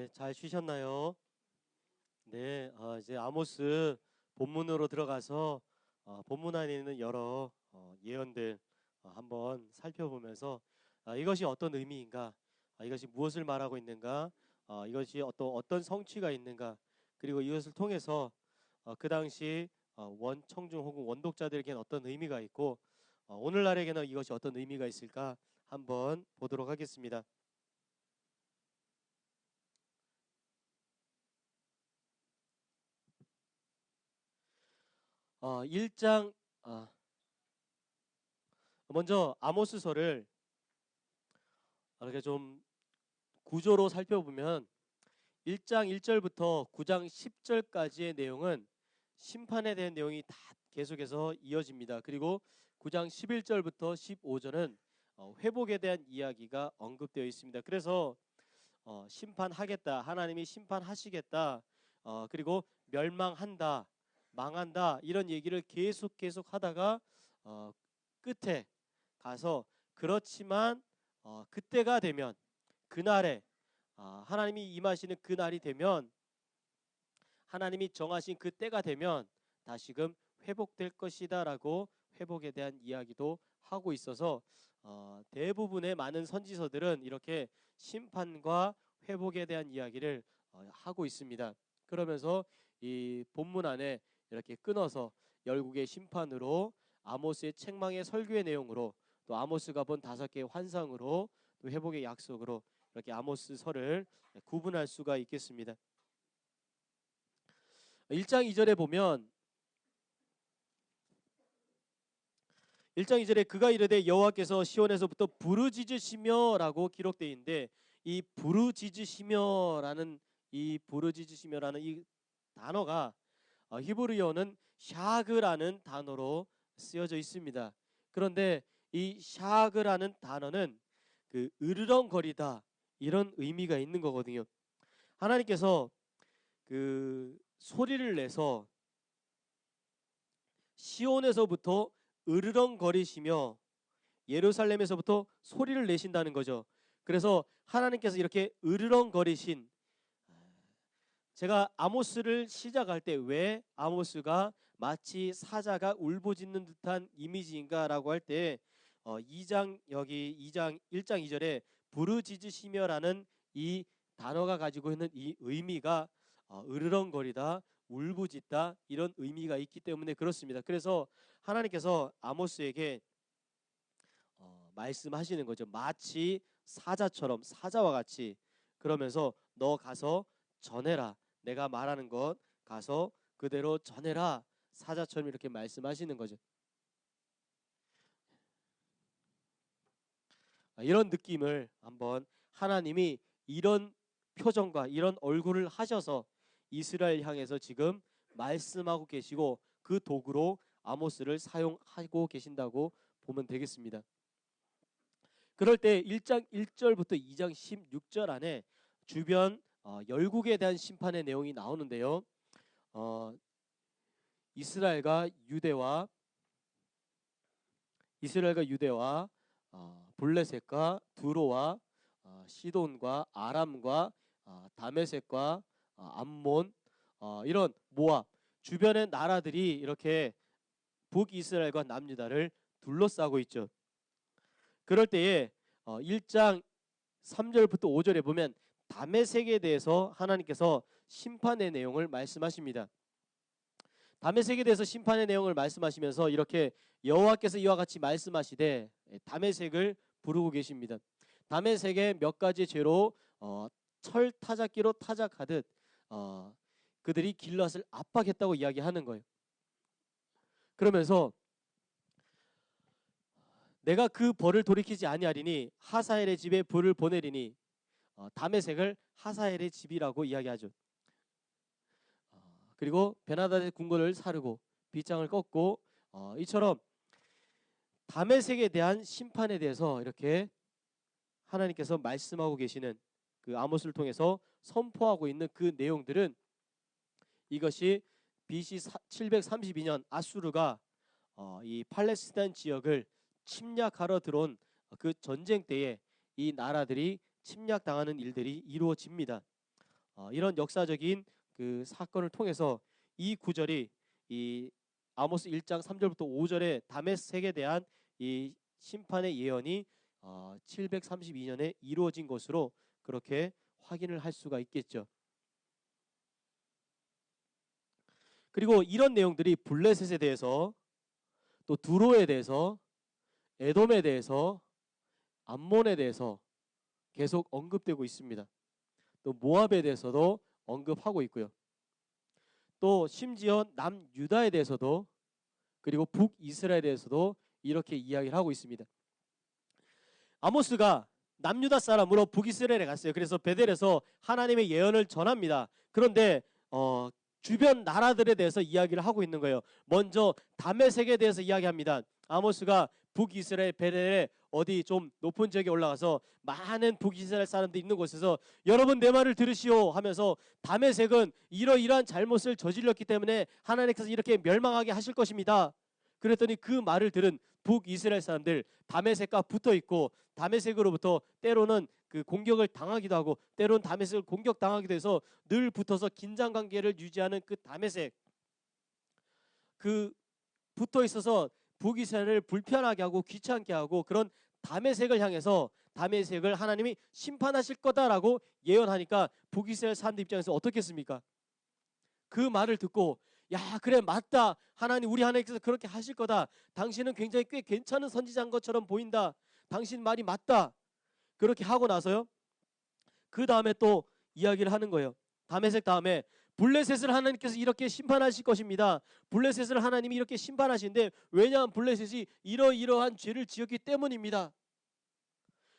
네, 잘 쉬셨나요? 네, 이제 아모스 본문으로 들어가서 본문 안에 있는 여러 예언들 한번 살펴보면서 이것이 어떤 의미인가, 이것이 무엇을 말하고 있는가, 이것이 어떤 성취가 있는가, 그리고 이것을 통해서 그 당시 원청중 혹은 원독자들에게는 어떤 의미가 있고 오늘날에게는 이것이 어떤 의미가 있을까 한번 보도록 하겠습니다. 1장 먼저 아모스서를 이렇게 좀 구조로 살펴보면 1장 1절부터 9장 10절까지의 내용은 심판에 대한 내용이 다 계속해서 이어집니다. 그리고 9장 11절부터 15절은 회복에 대한 이야기가 언급되어 있습니다. 그래서 심판하겠다, 하나님이 심판하시겠다, 그리고 멸망한다, 망한다, 이런 얘기를 계속 하다가 끝에 가서 그렇지만 그때가 되면, 그날에 하나님이 임하시는 그날이 되면, 하나님이 정하신 그 때가 되면 다시금 회복될 것이다 라고 회복에 대한 이야기도 하고 있어서 대부분의 많은 선지서들은 이렇게 심판과 회복에 대한 이야기를 하고 있습니다. 그러면서 이 본문 안에 이렇게 끊어서 열국의 심판으로, 아모스의 책망의 설교의 내용으로, 또 아모스가 본 5개의 환상으로, 또 회복의 약속으로 이렇게 아모스서를 구분할 수가 있겠습니다. 1장 2절에 보면 1장 2절에 그가 이르되 여호와께서 시온에서부터 부르짖으시며 라고 기록되어 있는데, 이 부르짖으시며라는 이 단어가 히브리어는 샤그라는 단어로 쓰여져 있습니다. 그런데 이 샤그라는 단어는 그 으르렁거리다, 이런 의미가 있는 거거든요. 하나님께서 그 소리를 내서 시온에서부터 으르렁거리시며 예루살렘에서부터 소리를 내신다는 거죠. 그래서 하나님께서 이렇게 으르렁거리신, 제가 아모스를 시작할 때 왜 아모스가 마치 사자가 울부짖는 듯한 이미지인가라고 할 때 1장 2절에 부르짖으시며라는 이 단어가 가지고 있는 이 의미가 으르렁거리다, 울부짖다, 이런 의미가 있기 때문에 그렇습니다. 그래서 하나님께서 아모스에게 말씀하시는 거죠. 마치 사자처럼, 사자와 같이. 그러면서 너 가서 전해라, 내가 말하는 것 가서 그대로 전해라, 사자처럼 이렇게 말씀하시는 거죠. 이런 느낌을 한번, 하나님이 이런 표정과 이런 얼굴을 하셔서 이스라엘 향해서 지금 말씀하고 계시고 그 도구로 아모스를 사용하고 계신다고 보면 되겠습니다. 그럴 때 1장 1절부터 2장 16절 안에 주변 열국에 대한 심판의 내용이 나오는데요. 이스라엘과 유대와 블레셋과 두로와 시돈과 아람과 다메섹과 암몬, 이런 모압 주변의 나라들이 이렇게 북이스라엘과 남유다를 둘러싸고 있죠. 그럴 때에 1장 3절부터 5절에 보면 다메섹에 대해서 하나님께서 심판의 내용을 말씀하십니다. 다메섹에 대해서 심판의 내용을 말씀하시면서 이렇게 여호와께서 이와 같이 말씀하시되, 다메섹을 부르고 계십니다. 다메섹의 몇 가지 죄로 철 타작기로 타작하듯 그들이 길앗을 압박했다고 이야기하는 거예요. 그러면서 내가 그 벌을 돌이키지 아니하리니 하사엘의 집에 불을 보내리니, 다메섹을 하사엘의 집이라고 이야기하죠. 그리고 베나다의 궁궐을 사르고 빗장을 꺾고, 이처럼 다메섹에 대한 심판에 대해서 이렇게 하나님께서 말씀하고 계시는, 그 아모스를 통해서 선포하고 있는 그 내용들은, 이것이 BC 732년 아수르가 이 팔레스타인 지역을 침략하러 들어온 그 전쟁 때에 이 나라들이 침략당하는 일들이 이루어집니다. 이런 역사적인 그 사건을 통해서 이 구절이 이 아모스 1장 3절부터 5절의 다메섹에 대한 이 심판의 예언이 732년에 이루어진 것으로 그렇게 확인을 할 수가 있겠죠. 그리고 이런 내용들이 블레셋에 대해서, 또 두로에 대해서, 에돔에 대해서, 암몬에 대해서 계속 언급되고 있습니다. 또 모압에 대해서도 언급하고 있고요. 또 심지어 남유다에 대해서도, 그리고 북이스라엘에 대해서도 이렇게 이야기를 하고 있습니다. 아모스가 남유다 사람으로 북이스라엘에 갔어요. 그래서 베델에서 하나님의 예언을 전합니다. 그런데 주변 나라들에 대해서 이야기를 하고 있는 거예요. 먼저 다메섹에 대해서 이야기합니다. 아모스가 북이스라엘 베델에 어디 좀 높은 지역에 올라가서 많은 북이스라엘 사람들이 있는 곳에서 여러분 내 말을 들으시오 하면서 다메섹은 이러이러한 잘못을 저질렀기 때문에 하나님께서 이렇게 멸망하게 하실 것입니다. 그랬더니 그 말을 들은 북이스라엘 사람들 다메섹과 붙어 있고 다메섹으로부터 때로는 그 공격을 당하기도 하고 때로는 다메섹을 공격당하기도 해서 늘 붙어서 긴장 관계를 유지하는 그 다메섹, 그 붙어 있어서 북이스라엘을 불편하게 하고 귀찮게 하고 그런 다메섹을 향해서 다메섹을 하나님이 심판하실 거다라고 예언하니까 북이스라엘 사람들 입장에서 어떻겠습니까? 그 말을 듣고 야 그래 맞다, 하나님 우리 하나님께서 그렇게 하실 거다, 당신은 굉장히 꽤 괜찮은 선지자인 것처럼 보인다, 당신 말이 맞다, 그렇게 하고 나서요 그 다음에 또 이야기를 하는 거예요. 다메섹 다음에 블레셋을 하나님께서 이렇게 심판하실 것입니다. 블레셋을 하나님이 이렇게 심판하시는데 왜냐하면 블레셋이 이러이러한 죄를 지었기 때문입니다.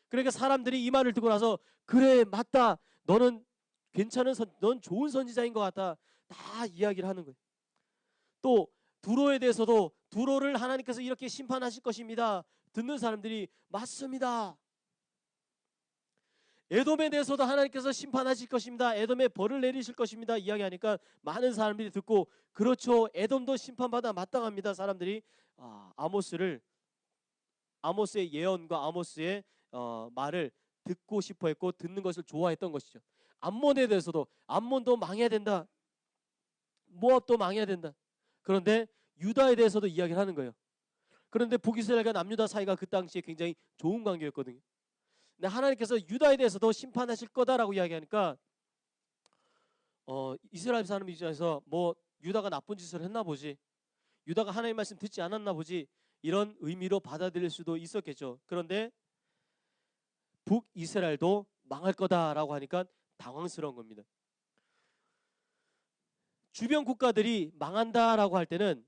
그러니까 사람들이 이 말을 듣고 나서 그래 맞다, 너는 넌 좋은 선지자인 것 같다, 다 이야기를 하는 거예요. 또 두로에 대해서도 두로를 하나님께서 이렇게 심판하실 것입니다. 듣는 사람들이 맞습니다. 에돔에 대해서도 하나님께서 심판하실 것입니다. 에돔에 벌을 내리실 것입니다. 이야기하니까 많은 사람들이 듣고 그렇죠, 에돔도 심판받아 마땅합니다. 사람들이 아모스의 예언과 아모스의 말을 듣고 싶어했고 듣는 것을 좋아했던 것이죠. 암몬에 대해서도 암몬도 망해야 된다, 모압도 망해야 된다. 그런데 유다에 대해서도 이야기를 하는 거예요. 그런데 북이스라엘과 남유다 사이가 그 당시에 굉장히 좋은 관계였거든요. 근데 하나님께서 유다에 대해서도 심판하실 거다라고 이야기하니까 이스라엘 사람 입장에서 뭐 유다가 나쁜 짓을 했나 보지, 유다가 하나님 말씀 듣지 않았나 보지, 이런 의미로 받아들일 수도 있었겠죠. 그런데 북이스라엘도 망할 거다라고 하니까 당황스러운 겁니다. 주변 국가들이 망한다라고 할 때는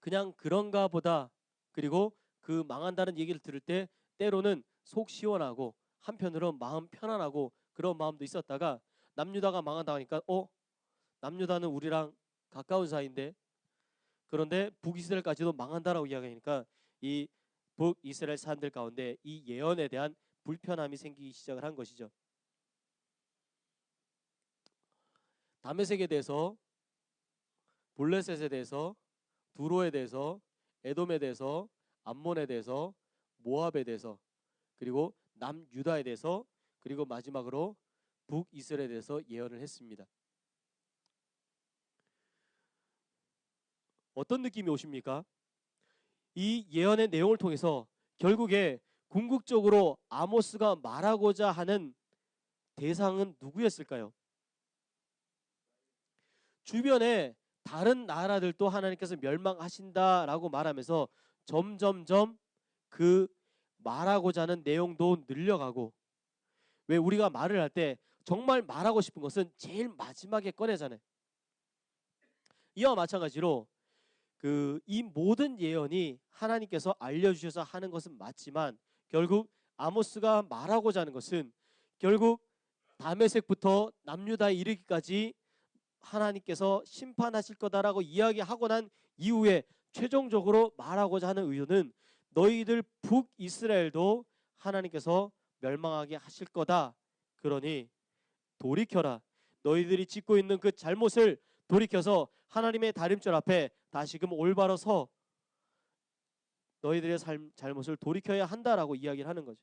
그냥 그런가 보다, 그리고 그 망한다는 얘기를 들을 때 때로는 속 시원하고 한편으로 마음 편안하고 그런 마음도 있었다가 남유다가 망한다고 하니까 남유다는 우리랑 가까운 사이인데, 그런데 북이스라엘까지도 망한다라고 이야기하니까 이 북이스라엘 사람들 가운데 이 예언에 대한 불편함이 생기기 시작을 한 것이죠. 다메섹에 대해서, 블레셋에 대해서, 두로에 대해서, 에돔에 대해서, 암몬에 대해서, 모압에 대해서, 그리고 남유다에 대해서, 그리고 마지막으로 북이스라엘에 대해서 예언을 했습니다. 어떤 느낌이 오십니까? 이 예언의 내용을 통해서 결국에 궁극적으로 아모스가 말하고자 하는 대상은 누구였을까요? 주변에 다른 나라들도 하나님께서 멸망하신다라고 말하면서 점점점 그 말하고자 하는 내용도 늘려가고, 왜 우리가 말을 할 때 정말 말하고 싶은 것은 제일 마지막에 꺼내잖아요. 이와 마찬가지로 이 모든 예언이 하나님께서 알려주셔서 하는 것은 맞지만 결국 아모스가 말하고자 하는 것은 결국 다메섹부터 남유다에 이르기까지 하나님께서 심판하실 거다라고 이야기하고 난 이후에 최종적으로 말하고자 하는 의도는 너희들 북이스라엘도 하나님께서 멸망하게 하실 거다. 그러니 돌이켜라. 너희들이 짓고 있는 그 잘못을 돌이켜서 하나님의 다림줄 앞에 다시금 올바로 서 너희들의 잘못을 돌이켜야 한다라고 이야기를 하는 거죠.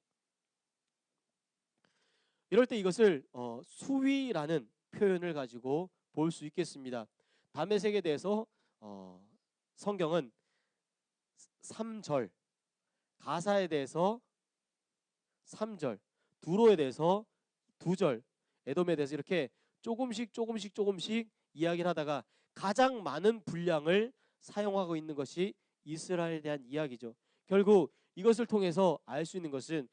이럴 때 이것을 수위라는 표현을 가지고 볼 수 있겠습니다. 다메섹에 대해서 성경은 3절, 가사에 대해서 3절, 두로에 대해서 2절, 에돔에 대해서 이렇게 조금씩 이야기를 하다가 가장 많은 분량을 사용하고 있는 것이 이스라엘에 대한 이야기죠. 결국 이것을 통해서 알 수 있는 것은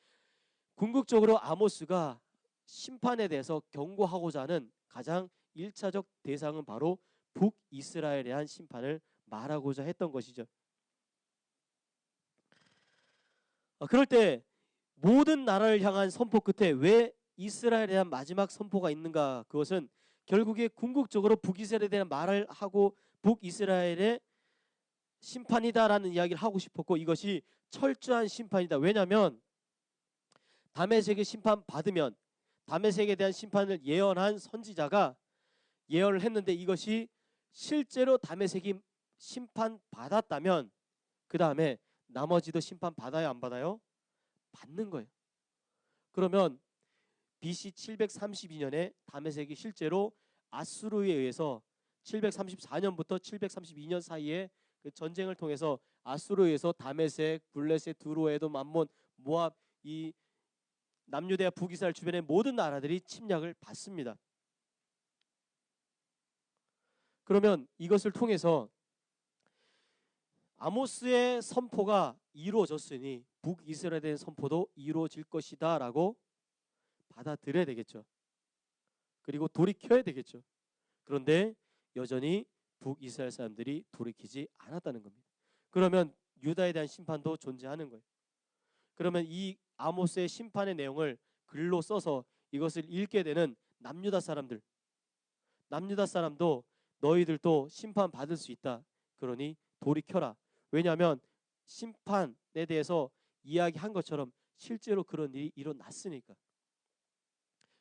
궁극적으로 아모스가 심판에 대해서 경고하고자 하는 가장 1차적 대상은 바로 북이스라엘에 대한 심판을 말하고자 했던 것이죠. 그럴 때 모든 나라를 향한 선포 끝에 왜 이스라엘에 대한 마지막 선포가 있는가? 그것은 결국에 궁극적으로 북이스라엘에 대한 말을 하고 북이스라엘의 심판이다라는 이야기를 하고 싶었고, 이것이 철저한 심판이다. 왜냐하면 다메섹의 심판 받으면, 다메섹에 대한 심판을 예언한 선지자가 예언을 했는데 이것이 실제로 다메섹이 심판 받았다면 그 다음에 나머지도 심판 받아요, 안 받아요? 받는 거예요. 그러면 BC 732년에 다메섹이 실제로 아수르에 의해서 734년부터 732년 사이에 그 전쟁을 통해서 아수르에 의해서 다메섹, 블레셋, 두로, 에돔, 암몬, 모압, 이 남유대와 북이스라엘 주변의 모든 나라들이 침략을 받습니다. 그러면 이것을 통해서 아모스의 선포가 이루어졌으니 북이스라엘에 대한 선포도 이루어질 것이다 라고 받아들여야 되겠죠. 그리고 돌이켜야 되겠죠. 그런데 여전히 북이스라엘 사람들이 돌이키지 않았다는 겁니다. 그러면 유다에 대한 심판도 존재하는 거예요. 그러면 이 아모스의 심판의 내용을 글로 써서 이것을 읽게 되는 남유다 사람들, 남유다 사람도 너희들도 심판받을 수 있다. 그러니 돌이켜라. 왜냐하면 심판에 대해서 이야기한 것처럼 실제로 그런 일이 일어났으니까.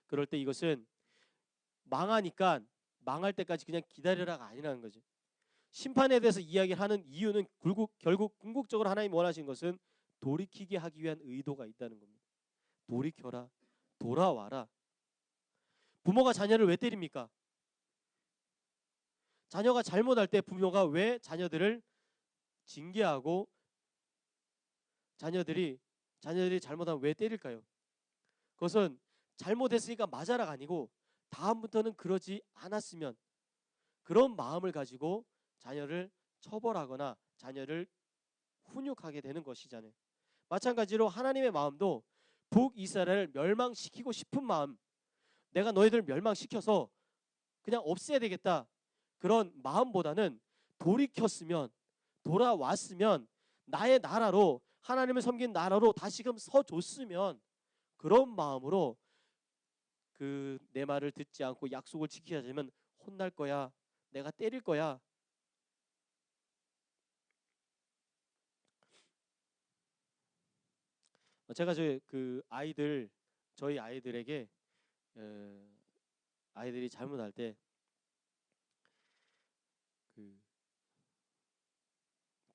그럴 때 이것은 망하니까 망할 때까지 그냥 기다려라가 아니라는 거죠. 심판에 대해서 이야기를 하는 이유는 결국 궁극적으로 하나님 원하신 것은 돌이키게 하기 위한 의도가 있다는 겁니다. 돌이켜라. 돌아와라. 부모가 자녀를 왜 때립니까? 자녀가 잘못할 때 부모가 왜 자녀들을 징계하고 자녀들이 잘못하면 왜 때릴까요? 그것은 잘못했으니까 맞아라가 아니고 다음부터는 그러지 않았으면, 그런 마음을 가지고 자녀를 처벌하거나 자녀를 훈육하게 되는 것이잖아요. 마찬가지로 하나님의 마음도 북이스라엘을 멸망시키고 싶은 마음, 내가 너희들을 멸망시켜서 그냥 없애야 되겠다, 그런 마음보다는 돌이켰으면, 돌아왔으면, 나의 나라로, 하나님을 섬긴 나라로 다시금 서줬으면, 그런 마음으로 그 내 말을 듣지 않고 약속을 지키지 않으면 혼날 거야, 내가 때릴 거야. 제가 저희 아이들에게 아이들이 잘못할 때 그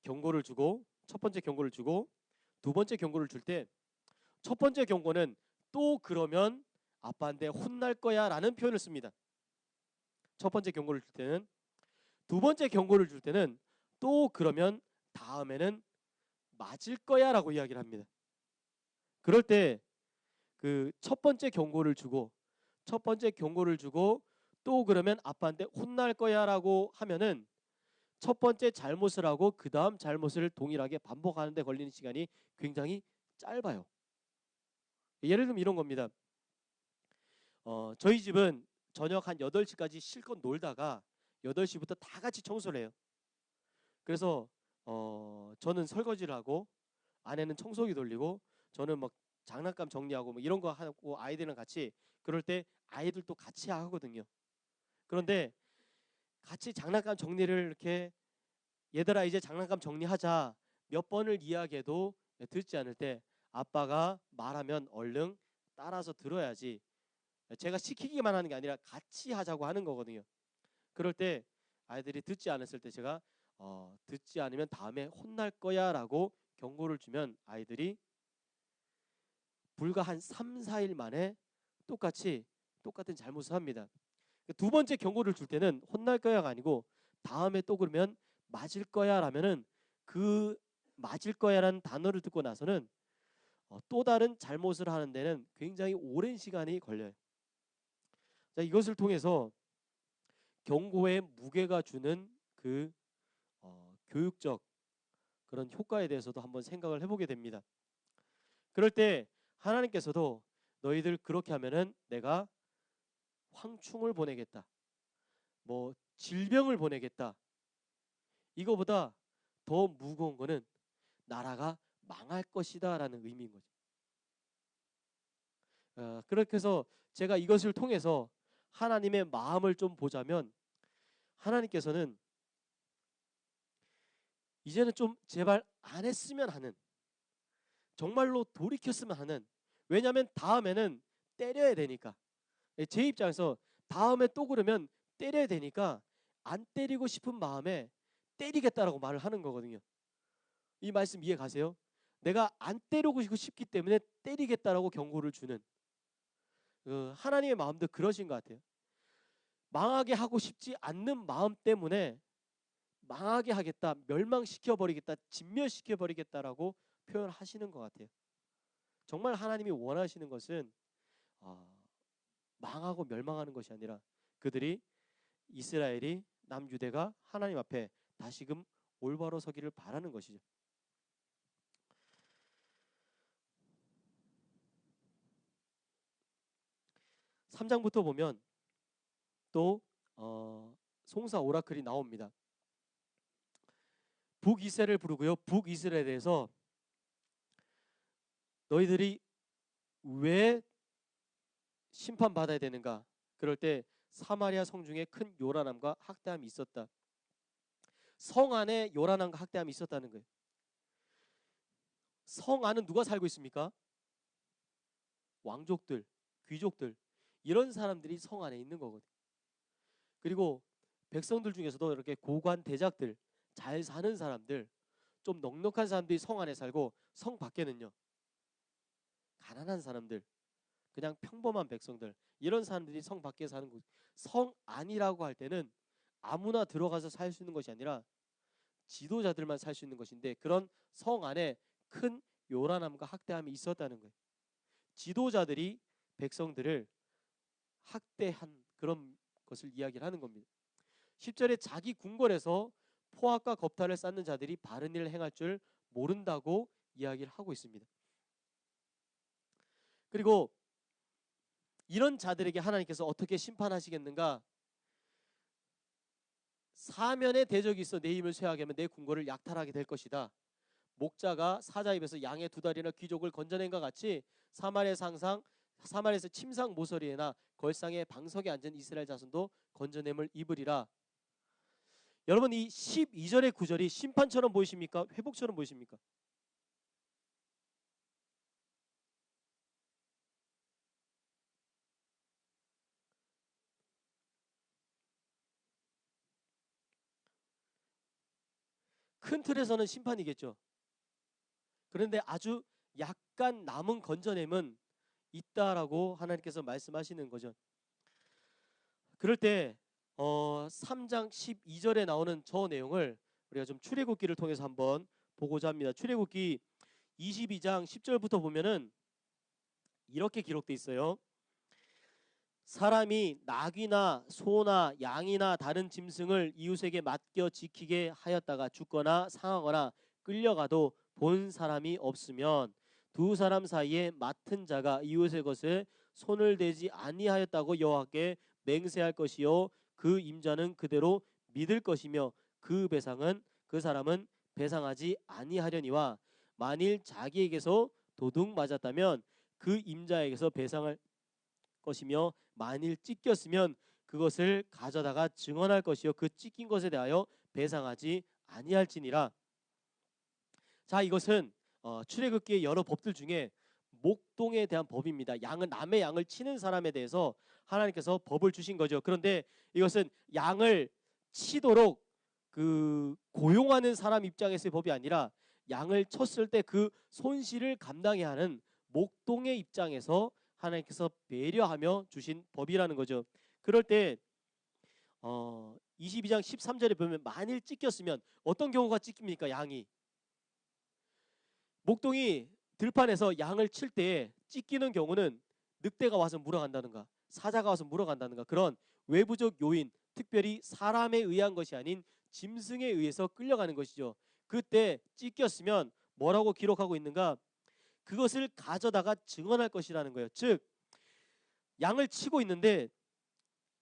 경고를 주고, 첫 번째 경고를 주고 두 번째 경고를 줄 때, 첫 번째 경고는 또 그러면 아빠한테 혼날 거야 라는 표현을 씁니다. 첫 번째 경고를 줄 때는. 두 번째 경고를 줄 때는 또 그러면 다음에는 맞을 거야 라고 이야기를 합니다. 그럴 때 그 첫 번째 경고를 주고 또 그러면 아빠한테 혼날 거야 라고 하면은 첫 번째 잘못을 하고 그 다음 잘못을 동일하게 반복하는 데 걸리는 시간이 굉장히 짧아요. 예를 들면 이런 겁니다. 저희 집은 저녁 한 8시까지 실컷 놀다가 8시부터 다 같이 청소를 해요. 그래서 저는 설거지를 하고 아내는 청소기 돌리고 저는 막 장난감 정리하고 뭐 이런 거 하고 아이들이랑 같이, 그럴 때 아이들도 같이 하거든요. 그런데 같이 장난감 정리를 이렇게 얘들아 이제 장난감 정리하자 몇 번을 이야기해도 듣지 않을 때 아빠가 말하면 얼른 따라서 들어야지, 제가 시키기만 하는 게 아니라 같이 하자고 하는 거거든요. 그럴 때 아이들이 듣지 않았을 때 제가 듣지 않으면 다음에 혼날 거야 라고 경고를 주면 아이들이 불과 한 3, 4일 만에 똑같은 잘못을 합니다. 두 번째 경고를 줄 때는 혼날 거야가 아니고 다음에 또 그러면 맞을 거야 라면은 그 맞을 거야라는 단어를 듣고 나서는 또 다른 잘못을 하는 데는 굉장히 오랜 시간이 걸려요. 자, 이것을 통해서 경고의 무게가 주는 그 교육적 그런 효과에 대해서도 한번 생각을 해보게 됩니다. 그럴 때 하나님께서도 너희들 그렇게 하면은 내가 황충을 보내겠다, 뭐 질병을 보내겠다, 이거보다 더 무거운 거는 나라가 망할 것이다 라는 의미인 거죠. 그렇게 해서 제가 이것을 통해서 하나님의 마음을 좀 보자면 하나님께서는 이제는 좀 제발 안 했으면 하는, 정말로 돌이켰으면 하는, 왜냐하면 다음에는 때려야 되니까, 제 입장에서 다음에 또 그러면 때려야 되니까 안 때리고 싶은 마음에 때리겠다라고 말을 하는 거거든요. 이 말씀 이해 가세요? 내가 안 때리고 싶기 때문에 때리겠다라고 경고를 주는, 하나님의 마음도 그러신 것 같아요. 망하게 하고 싶지 않는 마음 때문에 망하게 하겠다, 멸망시켜버리겠다, 진멸시켜버리겠다라고 표현하시는 것 같아요. 정말 하나님이 원하시는 것은 망하고 멸망하는 것이 아니라 그들이, 이스라엘이, 남유대가 하나님 앞에 다시금 올바로 서기를 바라는 것이죠. 3장부터 보면 또 송사 오라클이 나옵니다. 북이스라엘을 부르고요. 북이스라엘에서 너희들이 왜 심판받아야 되는가? 그럴 때 사마리아 성 중에 큰 요란함과 학대함이 있었다. 성 안에 요란함과 학대함이 있었다는 거예요. 성 안은 누가 살고 있습니까? 왕족들, 귀족들, 이런 사람들이 성 안에 있는 거거든요. 그리고 백성들 중에서도 이렇게 고관 대작들, 잘 사는 사람들, 좀 넉넉한 사람들이 성 안에 살고, 성 밖에는요 가난한 사람들, 그냥 평범한 백성들, 이런 사람들이 성 밖에 사는 곳. 성 안이라고 할 때는 아무나 들어가서 살 수 있는 것이 아니라 지도자들만 살 수 있는 것인데, 그런 성 안에 큰 요란함과 학대함이 있었다는 거예요. 지도자들이 백성들을 학대한 그런 것을 이야기를 하는 겁니다. 10절에 자기 궁궐에서 포악과 겁탈을 쌓는 자들이 바른 일을 행할 줄 모른다고 이야기를 하고 있습니다. 그리고 이런 자들에게 하나님께서 어떻게 심판하시겠는가? 사면의 대적이 있어 내 힘을 쇠하게 하면 내 궁궐을 약탈하게 될 것이다. 목자가 사자 입에서 양의 두 다리나 귀족을 건져낸과 같이 사마리아에서 침상 모서리에나 걸상의 방석에 앉은 이스라엘 자손도 건져냄을 입으리라. 여러분, 이 12절의 구절이 심판처럼 보이십니까? 회복처럼 보이십니까? 큰 틀에서는 심판이겠죠. 그런데 아주 약간 남은 건져냄은 있다라고 하나님께서 말씀하시는 거죠. 그럴 때 3장 12절에 나오는 저 내용을 우리가 좀 출애굽기를 통해서 한번 보고자 합니다. 출애굽기 22장 10절부터 보면은 이렇게 기록돼 있어요. 사람이 낙이나 소나 양이나 다른 짐승을 이웃에게 맡겨 지키게 하였다가 죽거나 상하거나 끌려가도 본 사람이 없으면 두 사람 사이에 맡은 자가 이웃의 것에 손을 대지 아니하였다고 여호와께 맹세할 것이요 그 임자는 그대로 믿을 것이며 그 사람은 배상하지 아니하려니와 만일 자기에게서 도둑 맞았다면 그 임자에게서 배상할 것이며 만일 찢겼으면 그것을 가져다가 증언할 것이요 그 찢긴 것에 대하여 배상하지 아니할지니라. 자, 이것은 출애굽기의 여러 법들 중에 목동에 대한 법입니다. 남의 양을 치는 사람에 대해서 하나님께서 법을 주신 거죠. 그런데 이것은 양을 치도록 고용하는 사람 입장에서의 법이 아니라 양을 쳤을 때 그 손실을 감당해야 하는 목동의 입장에서 하나님께서 배려하며 주신 법이라는 거죠. 그럴 때 22장 13절에 보면 만일 찢겼으면 어떤 경우가 찢깁니까? 양이. 목동이 들판에서 양을 칠 때 찢기는 경우는 늑대가 와서 물어간다든가 사자가 와서 물어간다든가 그런 외부적 요인, 특별히 사람에 의한 것이 아닌 짐승에 의해서 끌려가는 것이죠. 그때 찢겼으면 뭐라고 기록하고 있는가? 그것을 가져다가 증언할 것이라는 거예요. 즉 양을 치고 있는데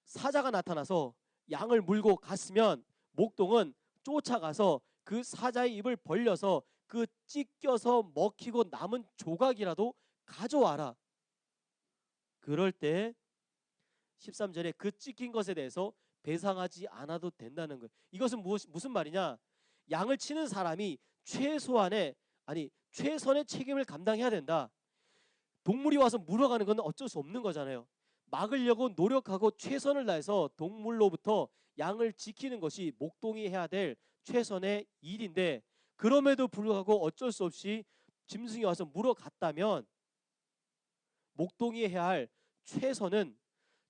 사자가 나타나서 양을 물고 갔으면 목동은 쫓아가서 그 사자의 입을 벌려서 그 찢겨서 먹히고 남은 조각이라도 가져와라. 그럴 때 13절에 그 찢긴 것에 대해서 배상하지 않아도 된다는 거예요. 이것은 무슨 말이냐? 양을 치는 사람이 최선의 책임을 감당해야 된다. 동물이 와서 물어가는 건 어쩔 수 없는 거잖아요. 막으려고 노력하고 최선을 다해서 동물로부터 양을 지키는 것이 목동이 해야 될 최선의 일인데, 그럼에도 불구하고 어쩔 수 없이 짐승이 와서 물어갔다면 목동이 해야 할 최선은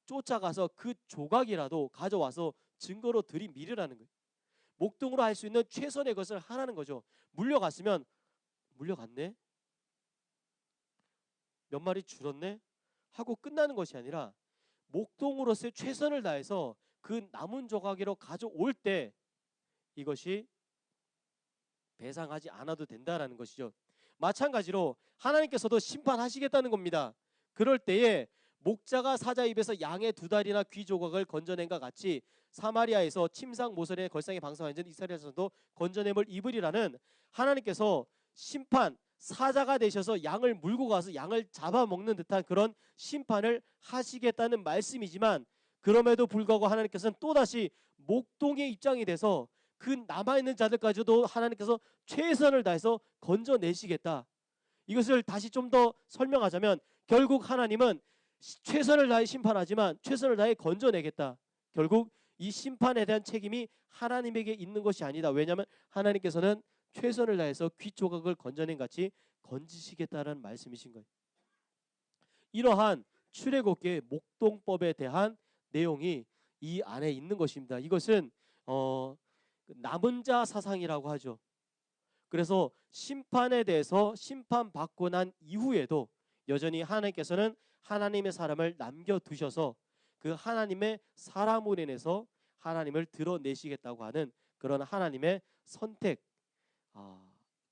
쫓아가서 그 조각이라도 가져와서 증거로 들이밀으라는 거예요. 목동으로 할 수 있는 최선의 것을 하라는 거죠. 물려갔으면 물려갔네? 몇 마리 줄었네? 하고 끝나는 것이 아니라 목동으로서의 최선을 다해서 그 남은 조각으로 가져올 때 이것이 배상하지 않아도 된다라는 것이죠. 마찬가지로 하나님께서도 심판하시겠다는 겁니다. 그럴 때에 목자가 사자 입에서 양의 2다리나 귀 조각을 건져낸과 같이 사마리아에서 침상 모서리에 걸상에 방사하는 이스라엘에서도 건져냄을 입으리라는 하나님께서 심판, 사자가 되셔서 양을 물고 가서 양을 잡아먹는 듯한 그런 심판을 하시겠다는 말씀이지만, 그럼에도 불구하고 하나님께서는 또다시 목동의 입장이 돼서 그 남아있는 자들까지도 하나님께서 최선을 다해서 건져내시겠다. 이것을 다시 좀 더 설명하자면 결국 하나님은 최선을 다해 심판하지만 최선을 다해 건져내겠다. 결국 이 심판에 대한 책임이 하나님에게 있는 것이 아니다. 왜냐하면 하나님께서는 최선을 다해서 귀 조각을 건져낸 같이 건지시겠다는 말씀이신 거예요. 이러한 출애굽기의 목동법에 대한 내용이 이 안에 있는 것입니다. 이것은 남은 자 사상이라고 하죠. 그래서 심판에 대해서 심판받고 난 이후에도 여전히 하나님께서는 하나님의 사람을 남겨두셔서 그 하나님의 사람으로 인해서 하나님을 드러내시겠다고 하는 그런 하나님의 선택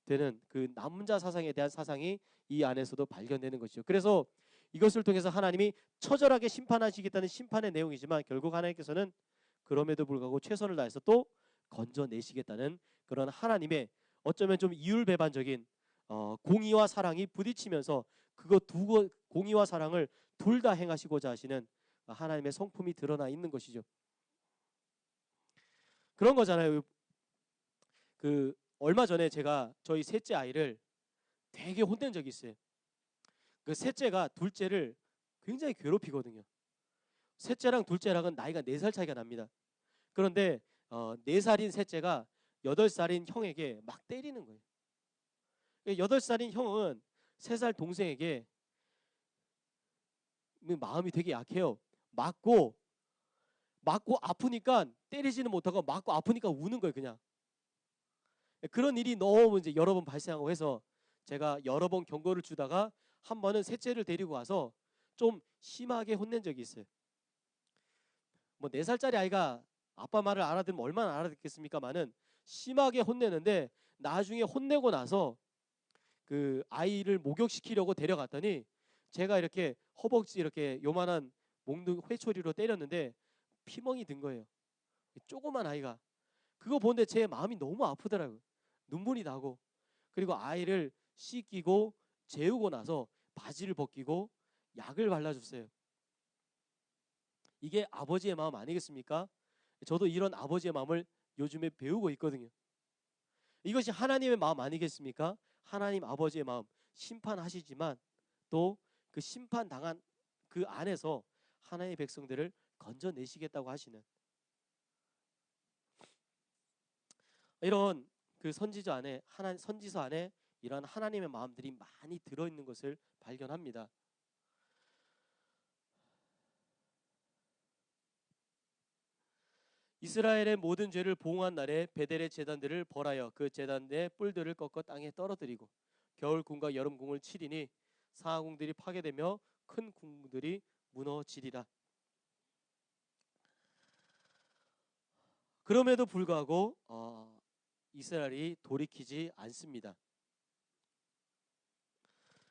되는 그 남은 자 사상에 대한 사상이 이 안에서도 발견되는 것이죠. 그래서 이것을 통해서 하나님이 처절하게 심판하시겠다는 심판의 내용이지만 결국 하나님께서는 그럼에도 불구하고 최선을 다해서 또 건져내시겠다는 그런 하나님의 어쩌면 좀 이율배반적인 공의와 사랑이 부딪히면서 그거 두 공의와 사랑을 둘 다 행하시고자 하시는 하나님의 성품이 드러나 있는 것이죠. 그런 거잖아요. 그 얼마 전에 제가 저희 셋째 아이를 되게 혼낸 적이 있어요. 그 셋째가 둘째를 굉장히 괴롭히거든요. 셋째랑 둘째랑은 나이가 4살 차이가 납니다. 그런데 4살인 셋째가 8살인 형에게 막 때리는 거예요. 8살인 형은 3살 동생에게 마음이 되게 약해요. 맞고 아프니까 때리지는 못하고 맞고 아프니까 우는 거예요, 그냥. 그런 일이 너무 이제 여러 번 발생하고 해서 제가 여러 번 경고를 주다가 한 번은 셋째를 데리고 와서 좀 심하게 혼낸 적이 있어요. 뭐 4살짜리 아이가 아빠 말을 알아들으면 얼마나 알아듣겠습니까마는 심하게 혼내는데 나중에 혼내고 나서 그 아이를 목욕시키려고 데려갔더니 제가 이렇게 허벅지 이렇게 요만한 몽둥 회초리로 때렸는데 피멍이 든 거예요. 조그만 아이가. 그거 보는데 제 마음이 너무 아프더라고요. 눈물이 나고. 그리고 아이를 씻기고 재우고 나서 바지를 벗기고 약을 발라줬어요. 이게 아버지의 마음 아니겠습니까? 저도 이런 아버지의 마음을 요즘에 배우고 있거든요. 이것이 하나님의 마음 아니겠습니까? 하나님 아버지의 마음, 심판하시지만 또 그 심판당한 그 안에서 하나님의 백성들을 건져내시겠다고 하시는 이런 그 선지서 안에 이런 하나님의 마음들이 많이 들어있는 것을 발견합니다. 이스라엘의 모든 죄를 보응한 날에 베델의 제단들을 벌하여 그 제단의 뿔들을 꺾어 땅에 떨어뜨리고 겨울 궁과 여름 궁을 치리니 상하궁들이 파괴되며 큰 궁들이 무너지리라. 그럼에도 불구하고 이스라엘이 돌이키지 않습니다.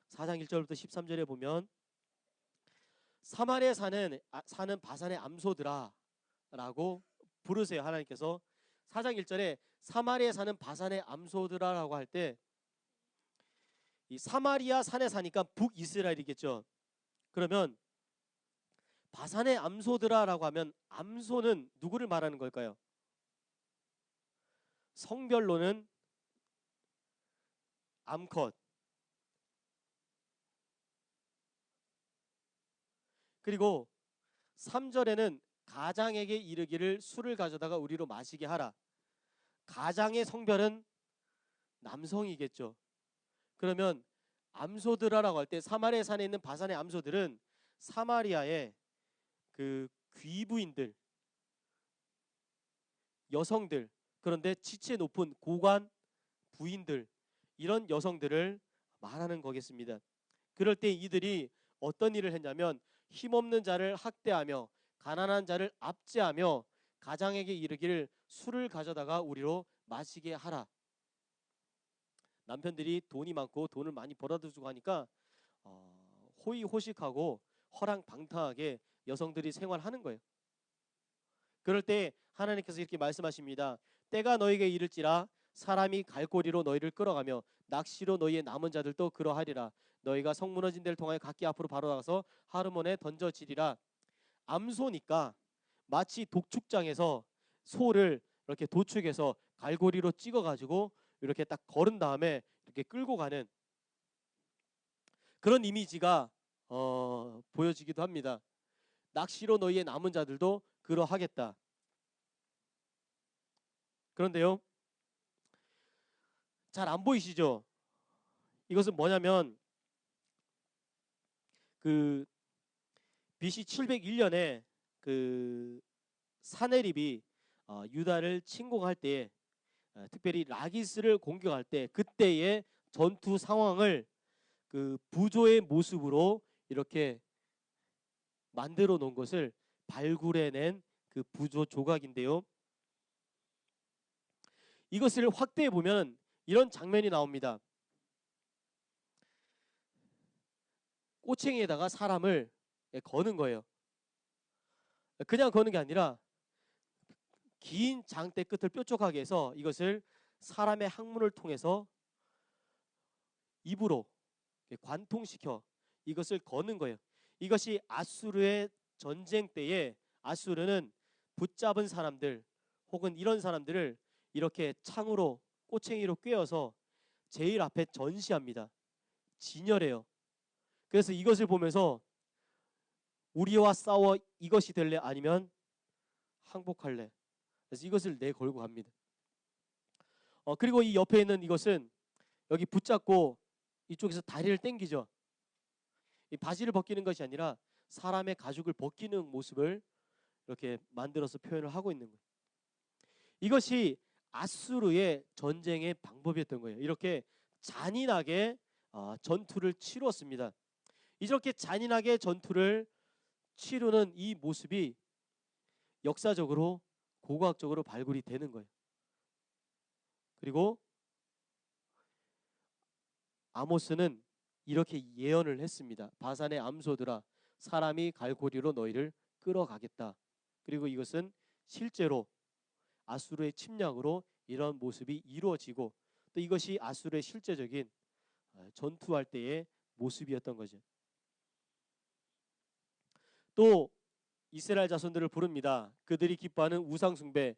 4장 1절부터 13절에 보면 사마리아에 사는 바산의 암소들아 라고 부르세요. 하나님께서 4장 1절에 사마리아에 사는 바산의 암소들아 라고 할 때 이 사마리아 산에 사니까 북이스라엘이겠죠. 그러면 바산의 암소들아 라고 하면 암소는 누구를 말하는 걸까요? 성별로는 암컷, 그리고 3절에는 가장에게 이르기를 술을 가져다가 우리로 마시게 하라. 가장의 성별은 남성이겠죠. 그러면 암소들아라고 할 때 사마리아 산에 있는 바산의 암소들은 사마리아의 그 귀부인들, 여성들, 그런데 지체 높은 고관 부인들, 이런 여성들을 말하는 거겠습니다. 그럴 때 이들이 어떤 일을 했냐면 힘없는 자를 학대하며 가난한 자를 압제하며 가장에게 이르기를 술을 가져다가 우리로 마시게 하라. 남편들이 돈이 많고 돈을 많이 벌어다 주고 하니까 호의호식하고 허랑방탕하게 여성들이 생활하는 거예요. 그럴 때 하나님께서 이렇게 말씀하십니다. 때가 너에게 이를지라 사람이 갈고리로 너희를 끌어가며 낚시로 너희의 남은 자들도 그러하리라. 너희가 성 무너진 데를 통하여 각기 앞으로 바로 나가서 하르몬에 던져지리라. 암소니까 마치 독축장에서 소를 이렇게 도축해서 갈고리로 찍어가지고 이렇게 딱 걸은 다음에 이렇게 끌고 가는 그런 이미지가 보여지기도 합니다. 낚시로 너희의 남은 자들도 그러하겠다. 그런데요, 잘 안 보이시죠? 이것은 뭐냐면 그 BC 701년에 그 사네립이 유다를 침공할 때 특별히 라기스를 공격할 때 그때의 전투 상황을 그 부조의 모습으로 이렇게 만들어 놓은 것을 발굴해낸 그 부조 조각인데요. 이것을 확대해 보면 이런 장면이 나옵니다. 꼬챙이에다가 사람을 거는 거예요. 그냥 거는 게 아니라 긴 장대 끝을 뾰족하게 해서 이것을 사람의 항문을 통해서 입으로 관통시켜 이것을 거는 거예요. 이것이 아수르의 전쟁 때에 아수르는 붙잡은 사람들 혹은 이런 사람들을 이렇게 창으로 꼬챙이로 꿰어서 제일 앞에 전시합니다. 진열해요. 그래서 이것을 보면서 우리와 싸워 이것이 될래 아니면 항복할래. 그래서 이것을 내걸고 갑니다. 그리고 이 옆에 있는 이것은 여기 붙잡고 이쪽에서 다리를 당기죠. 이 바지를 벗기는 것이 아니라 사람의 가죽을 벗기는 모습을 이렇게 만들어서 표현을 하고 있는 거예요. 이것이 아수르의 전쟁의 방법이었던 거예요. 이렇게 잔인하게 전투를 치루었습니다. 이렇게 잔인하게 전투를 치르는 이 모습이 역사적으로 고고학적으로 발굴이 되는 거예요. 그리고 아모스는 이렇게 예언을 했습니다. 바산의 암소들아 사람이 갈고리로 너희를 끌어가겠다. 그리고 이것은 실제로 아수르의 침략으로 이런 모습이 이루어지고 또 이것이 아수르의 실제적인 전투할 때의 모습이었던 거죠. 또 이스라엘 자손들을 부릅니다. 그들이 기뻐하는 우상 숭배,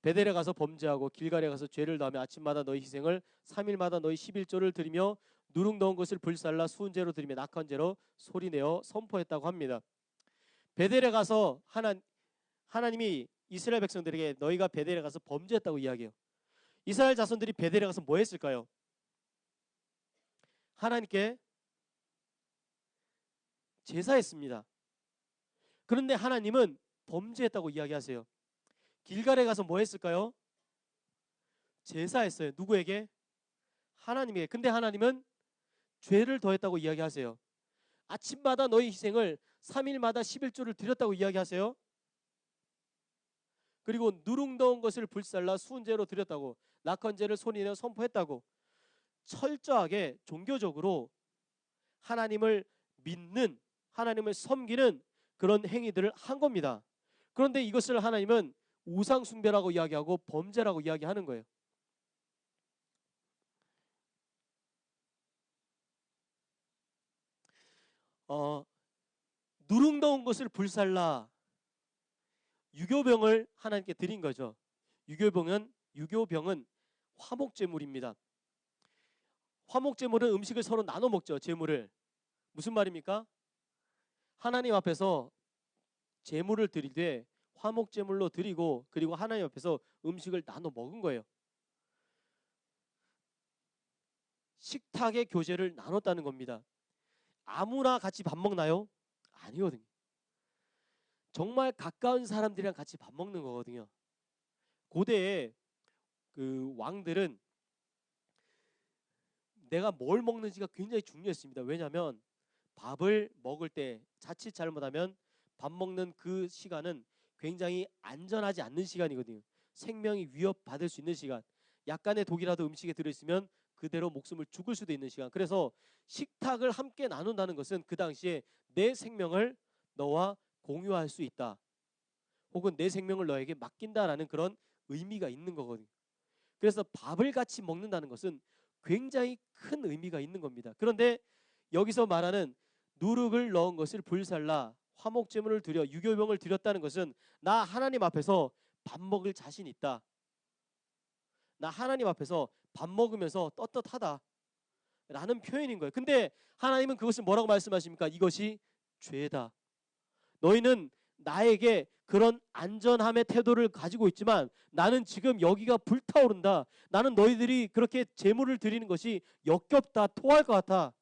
베델에 가서 범죄하고 길갈에 가서 죄를 다하며 아침마다 너희 희생을 3일마다 너희 11조를 드리며 누룩 넣은 것을 불살라 수은제로 드리며 낙헌제로 소리내어 선포했다고 합니다. 베델에 가서 하나님이 이스라엘 백성들에게 너희가 베델에 가서 범죄했다고 이야기해요. 이스라엘 자손들이 베델에 가서 뭐 했을까요? 하나님께 제사했습니다. 그런데 하나님은 범죄했다고 이야기하세요. 길갈에 가서 뭐 했을까요? 제사했어요. 누구에게? 하나님에게. 근데 하나님은 죄를 더했다고 이야기하세요. 아침마다 너희 희생을 3일마다 11조를 드렸다고 이야기하세요. 그리고 누룽더운 것을 불살라 수은제로 드렸다고, 낙헌제를 손인에 선포했다고, 철저하게 종교적으로 하나님을 믿는, 하나님을 섬기는 그런 행위들을 한 겁니다. 그런데 이것을 하나님은 우상숭배라고 이야기하고 범죄라고 이야기하는 거예요. 누룽더운 것을 불살라, 유교병을 하나님께 드린 거죠. 유교병은 화목제물입니다. 화목제물은 음식을 서로 나눠 먹죠. 제물을. 무슨 말입니까? 하나님 앞에서 제물을 드릴 때 화목제물로 드리고, 그리고 하나님 앞에서 음식을 나눠 먹은 거예요. 식탁의 교제를 나눴다는 겁니다. 아무나 같이 밥 먹나요? 아니거든요. 정말 가까운 사람들이랑 같이 밥 먹는 거거든요. 고대에 그 왕들은 내가 뭘 먹는지가 굉장히 중요했습니다. 왜냐하면 밥을 먹을 때 자칫 잘못하면 밥 먹는 그 시간은 굉장히 안전하지 않는 시간이거든요. 생명이 위협받을 수 있는 시간. 약간의 독이라도 음식에 들어있으면 그대로 목숨을 죽을 수도 있는 시간. 그래서 식탁을 함께 나눈다는 것은 그 당시에 내 생명을 너와 공유할 수 있다, 혹은 내 생명을 너에게 맡긴다라는 그런 의미가 있는 거거든요. 그래서 밥을 같이 먹는다는 것은 굉장히 큰 의미가 있는 겁니다. 그런데 여기서 말하는 누룩을 넣은 것을 불살라 화목제물을 드려 유교병을 드렸다는 것은 나 하나님 앞에서 밥 먹을 자신 있다, 나 하나님 앞에서 밥 먹으면서 떳떳하다 라는 표현인 거예요. 근데 하나님은 그것을 뭐라고 말씀하십니까? 이것이 죄다. 너희는 나에게 그런 안전함의 태도를 가지고 있지만 나는 지금 여기가 불타오른다. 나는 너희들이 그렇게 제물을 드리는 것이 역겹다, 토할 것 같아.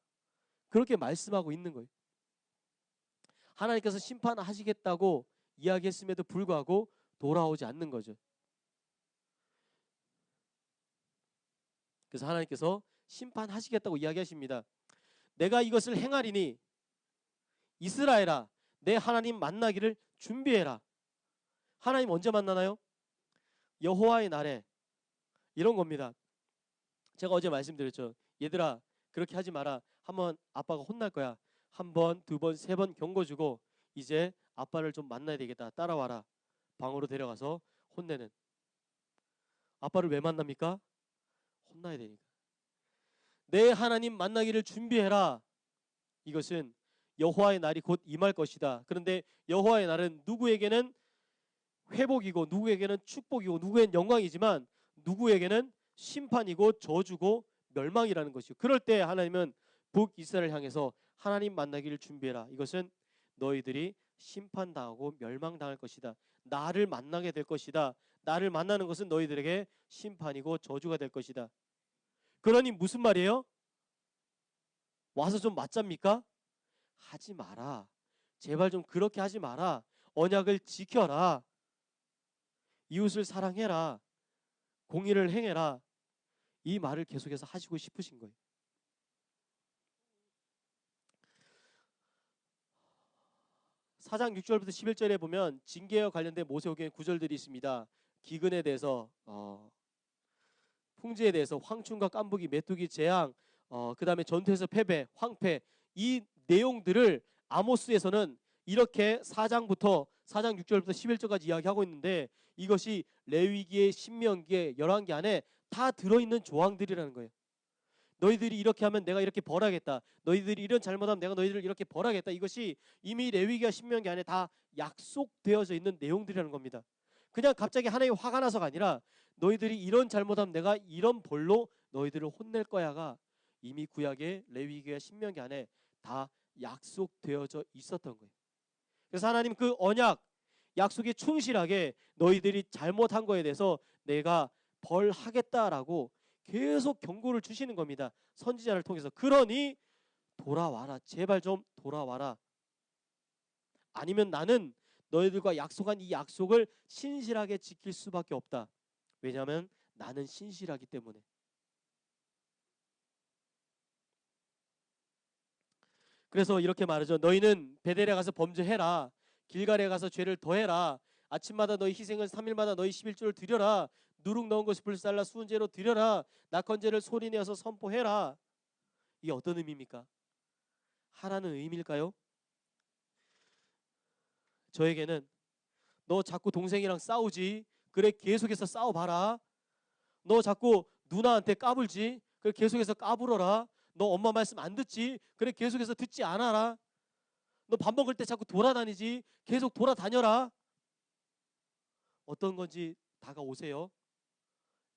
그렇게 말씀하고 있는 거예요. 하나님께서 심판하시겠다고 이야기했음에도 불구하고 돌아오지 않는 거죠. 그래서 하나님께서 심판하시겠다고 이야기하십니다. 내가 이것을 행하리니 이스라엘아, 내 하나님 만나기를 준비해라. 하나님 언제 만나나요? 여호와의 날에. 이런 겁니다. 제가 어제 말씀드렸죠. 얘들아, 그렇게 하지 마라. 한번 아빠가 혼날 거야. 한 번, 두 번, 세 번 경고 주고 이제 아빠를 좀 만나야 되겠다. 따라와라. 방으로 데려가서 혼내는. 아빠를 왜 만납니까? 혼나야 되니까. 내 하나님 만나기를 준비해라. 이것은 여호와의 날이 곧 임할 것이다. 그런데 여호와의 날은 누구에게는 회복이고, 누구에게는 축복이고, 누구에게는 영광이지만 누구에게는 심판이고 저주고 멸망이라는 것이요. 그럴 때 하나님은 북이스라엘을 향해서 하나님 만나기를 준비해라. 이것은 너희들이 심판당하고 멸망당할 것이다. 나를 만나게 될 것이다. 나를 만나는 것은 너희들에게 심판이고 저주가 될 것이다. 그러니 무슨 말이에요? 와서 좀 맞잡니까? 하지 마라. 제발 좀 그렇게 하지 마라. 언약을 지켜라. 이웃을 사랑해라. 공의를 행해라. 이 말을 계속해서 하시고 싶으신 거예요. 사장 6절부터 11절에 보면 징계와 관련된 모세오경의 구절들이 있습니다. 기근에 대해서, 풍지에 대해서, 황충과 깐부기, 메뚜기, 재앙, 그 다음에 전투에서 패배, 황폐, 이 내용들을 아모스에서는 이렇게 4장부터 4장 6절부터 11절까지 이야기하고 있는데, 이것이 레위기의, 신명기의, 열왕기 안에 다 들어있는 조항들이라는 거예요. 너희들이 이렇게 하면 내가 이렇게 벌하겠다. 너희들이 이런 잘못하면 내가 너희들을 이렇게 벌하겠다. 이것이 이미 레위기와 신명기 안에 다 약속되어져 있는 내용들이라는 겁니다. 그냥 갑자기 하나님이 화가 나서가 아니라 너희들이 이런 잘못하면 내가 이런 벌로 너희들을 혼낼 거야가 이미 구약의 레위기와 신명기 안에 다 약속되어져 있었던 거예요. 그래서 하나님 그 언약, 약속에 충실하게 너희들이 잘못한 거에 대해서 내가 벌하겠다라고 계속 경고를 주시는 겁니다. 선지자를 통해서. 그러니 돌아와라. 제발 좀 돌아와라. 아니면 나는 너희들과 약속한 이 약속을 신실하게 지킬 수밖에 없다. 왜냐하면 나는 신실하기 때문에. 그래서 이렇게 말하죠. 너희는 베델에 가서 범죄해라. 길갈에 가서 죄를 더해라. 아침마다 너희 희생을 3일마다 너희 11조를 드려라. 누룩 넣은 것을 불살라 수은제로 드려라. 낙헌제를 소리내어서 선포해라. 이게 어떤 의미입니까? 하라는 의미일까요? 저에게는 너 자꾸 동생이랑 싸우지. 그래 계속해서 싸워봐라. 너 자꾸 누나한테 까불지. 그래 계속해서 까불어라. 너 엄마 말씀 안 듣지. 그래 계속해서 듣지 않아라. 너 밥 먹을 때 자꾸 돌아다니지. 계속 돌아다녀라. 어떤 건지 다가오세요.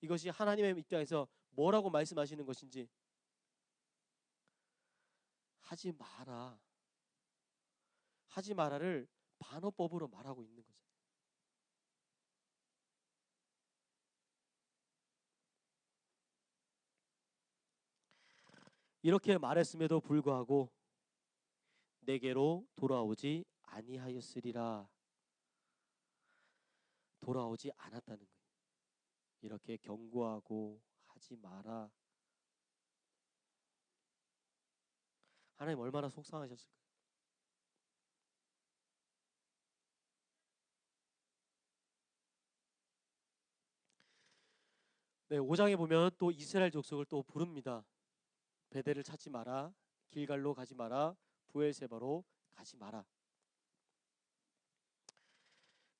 이것이 하나님의 입장에서 뭐라고 말씀하시는 것인지. 하지 마라. 하지 마라를 반어법으로 말하고 있는 거죠. 이렇게 말했음에도 불구하고 내게로 돌아오지 아니하였으리라. 돌아오지 않았다는 거예요. 이렇게 경고하고 하지 마라. 하나님 얼마나 속상하셨을까요? 네, 5장에 보면 또 이스라엘 족속을 또 부릅니다. 베델을 찾지 마라. 길갈로 가지 마라. 부엘세바로 가지 마라.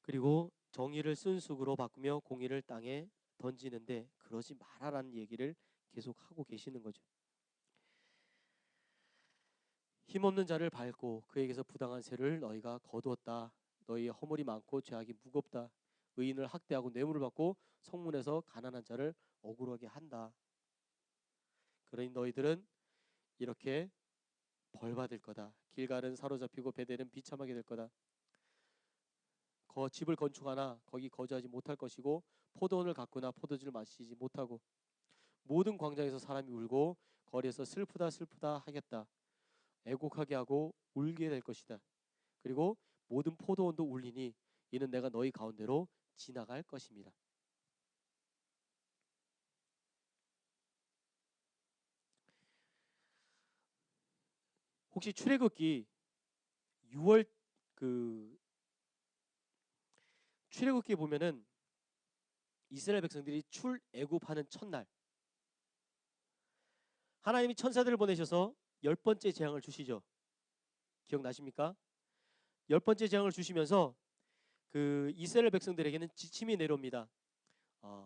그리고 정의를 쓴 쑥으로 바꾸며 공의를 땅에 던지는데 그러지 마라라는 얘기를 계속 하고 계시는 거죠. 힘없는 자를 밟고 그에게서 부당한 세를 너희가 거두었다. 너희의 허물이 많고 죄악이 무겁다. 의인을 학대하고 뇌물을 받고 성문에서 가난한 자를 억울하게 한다. 그러니 너희들은 이렇게 벌받을 거다. 길갈은 사로잡히고 베델은 비참하게 될 거다. 집을 건축하나 거기 거주하지 못할 것이고 포도원을 가꾸나 포도주를 마시지 못하고 모든 광장에서 사람이 울고 거리에서 슬프다 슬프다 하겠다. 애곡하게 하고 울게 될 것이다. 그리고 모든 포도원도 울리니 이는 내가 너희 가운데로 지나갈 것입니다. 혹시 출애굽기 6월 그 출애굽기 보면은 이스라엘 백성들이 출애굽하는 첫날 하나님이 천사들을 보내셔서 10번째 재앙을 주시죠. 기억나십니까? 10번째 재앙을 주시면서 그 이스라엘 백성들에게는 지침이 내려옵니다.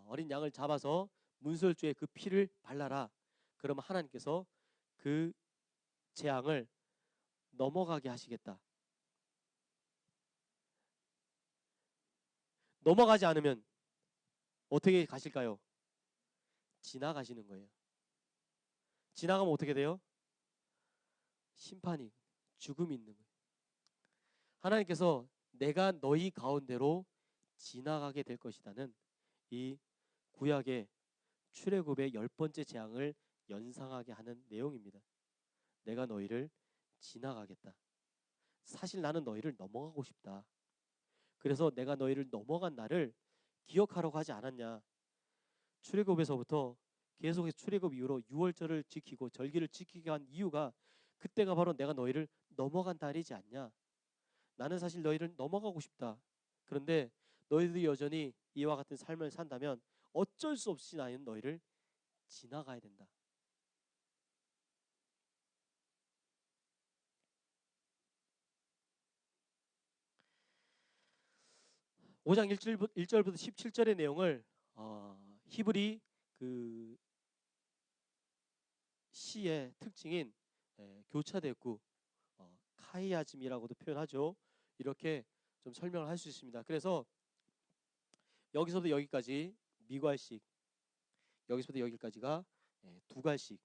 어린 양을 잡아서 문설주에 그 피를 발라라. 그러면 하나님께서 그 재앙을 넘어가게 하시겠다. 넘어가지 않으면 어떻게 가실까요? 지나가시는 거예요. 지나가면 어떻게 돼요? 심판이, 죽음이 있는 거예요. 하나님께서 내가 너희 가운데로 지나가게 될 것이다는 이 구약의 출애굽의 10번째 재앙을 연상하게 하는 내용입니다. 내가 너희를 지나가겠다. 사실 나는 너희를 넘어가고 싶다. 그래서 내가 너희를 넘어간 날을 기억하라고 하지 않았냐. 출애굽에서부터 계속해서 출애굽 이후로 6월절을 지키고 절기를 지키게 한 이유가 그때가 바로 내가 너희를 넘어간 달이지 않냐. 나는 사실 너희를 넘어가고 싶다. 그런데 너희들이 여전히 이와 같은 삶을 산다면 어쩔 수 없이 나는 너희를 지나가야 된다. 오 장 1절부터 17절의 내용을 히브리 그 시의 특징인 교차대구 카이아즘이라고도 표현하죠. 이렇게 좀 설명을 할 수 있습니다. 그래서 여기서부터 여기까지 미괄식, 여기서부터 여기까지가 두 갈식,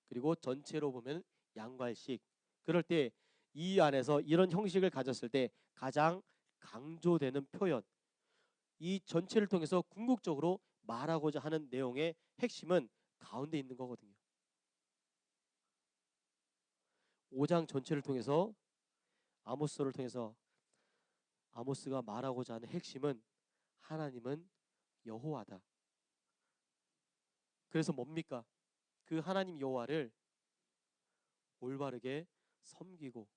그리고 전체로 보면 양괄식. 그럴 때 이 안에서 이런 형식을 가졌을 때 가장 강조되는 표현, 이 전체를 통해서 궁극적으로 말하고자 하는 내용의 핵심은 가운데 있는 거거든요. 5장 전체를 통해서 아모스를 통해서 아모스가 말하고자 하는 핵심은 하나님은 여호와다. 그래서 뭡니까? 그 하나님 여호와를 올바르게 섬기고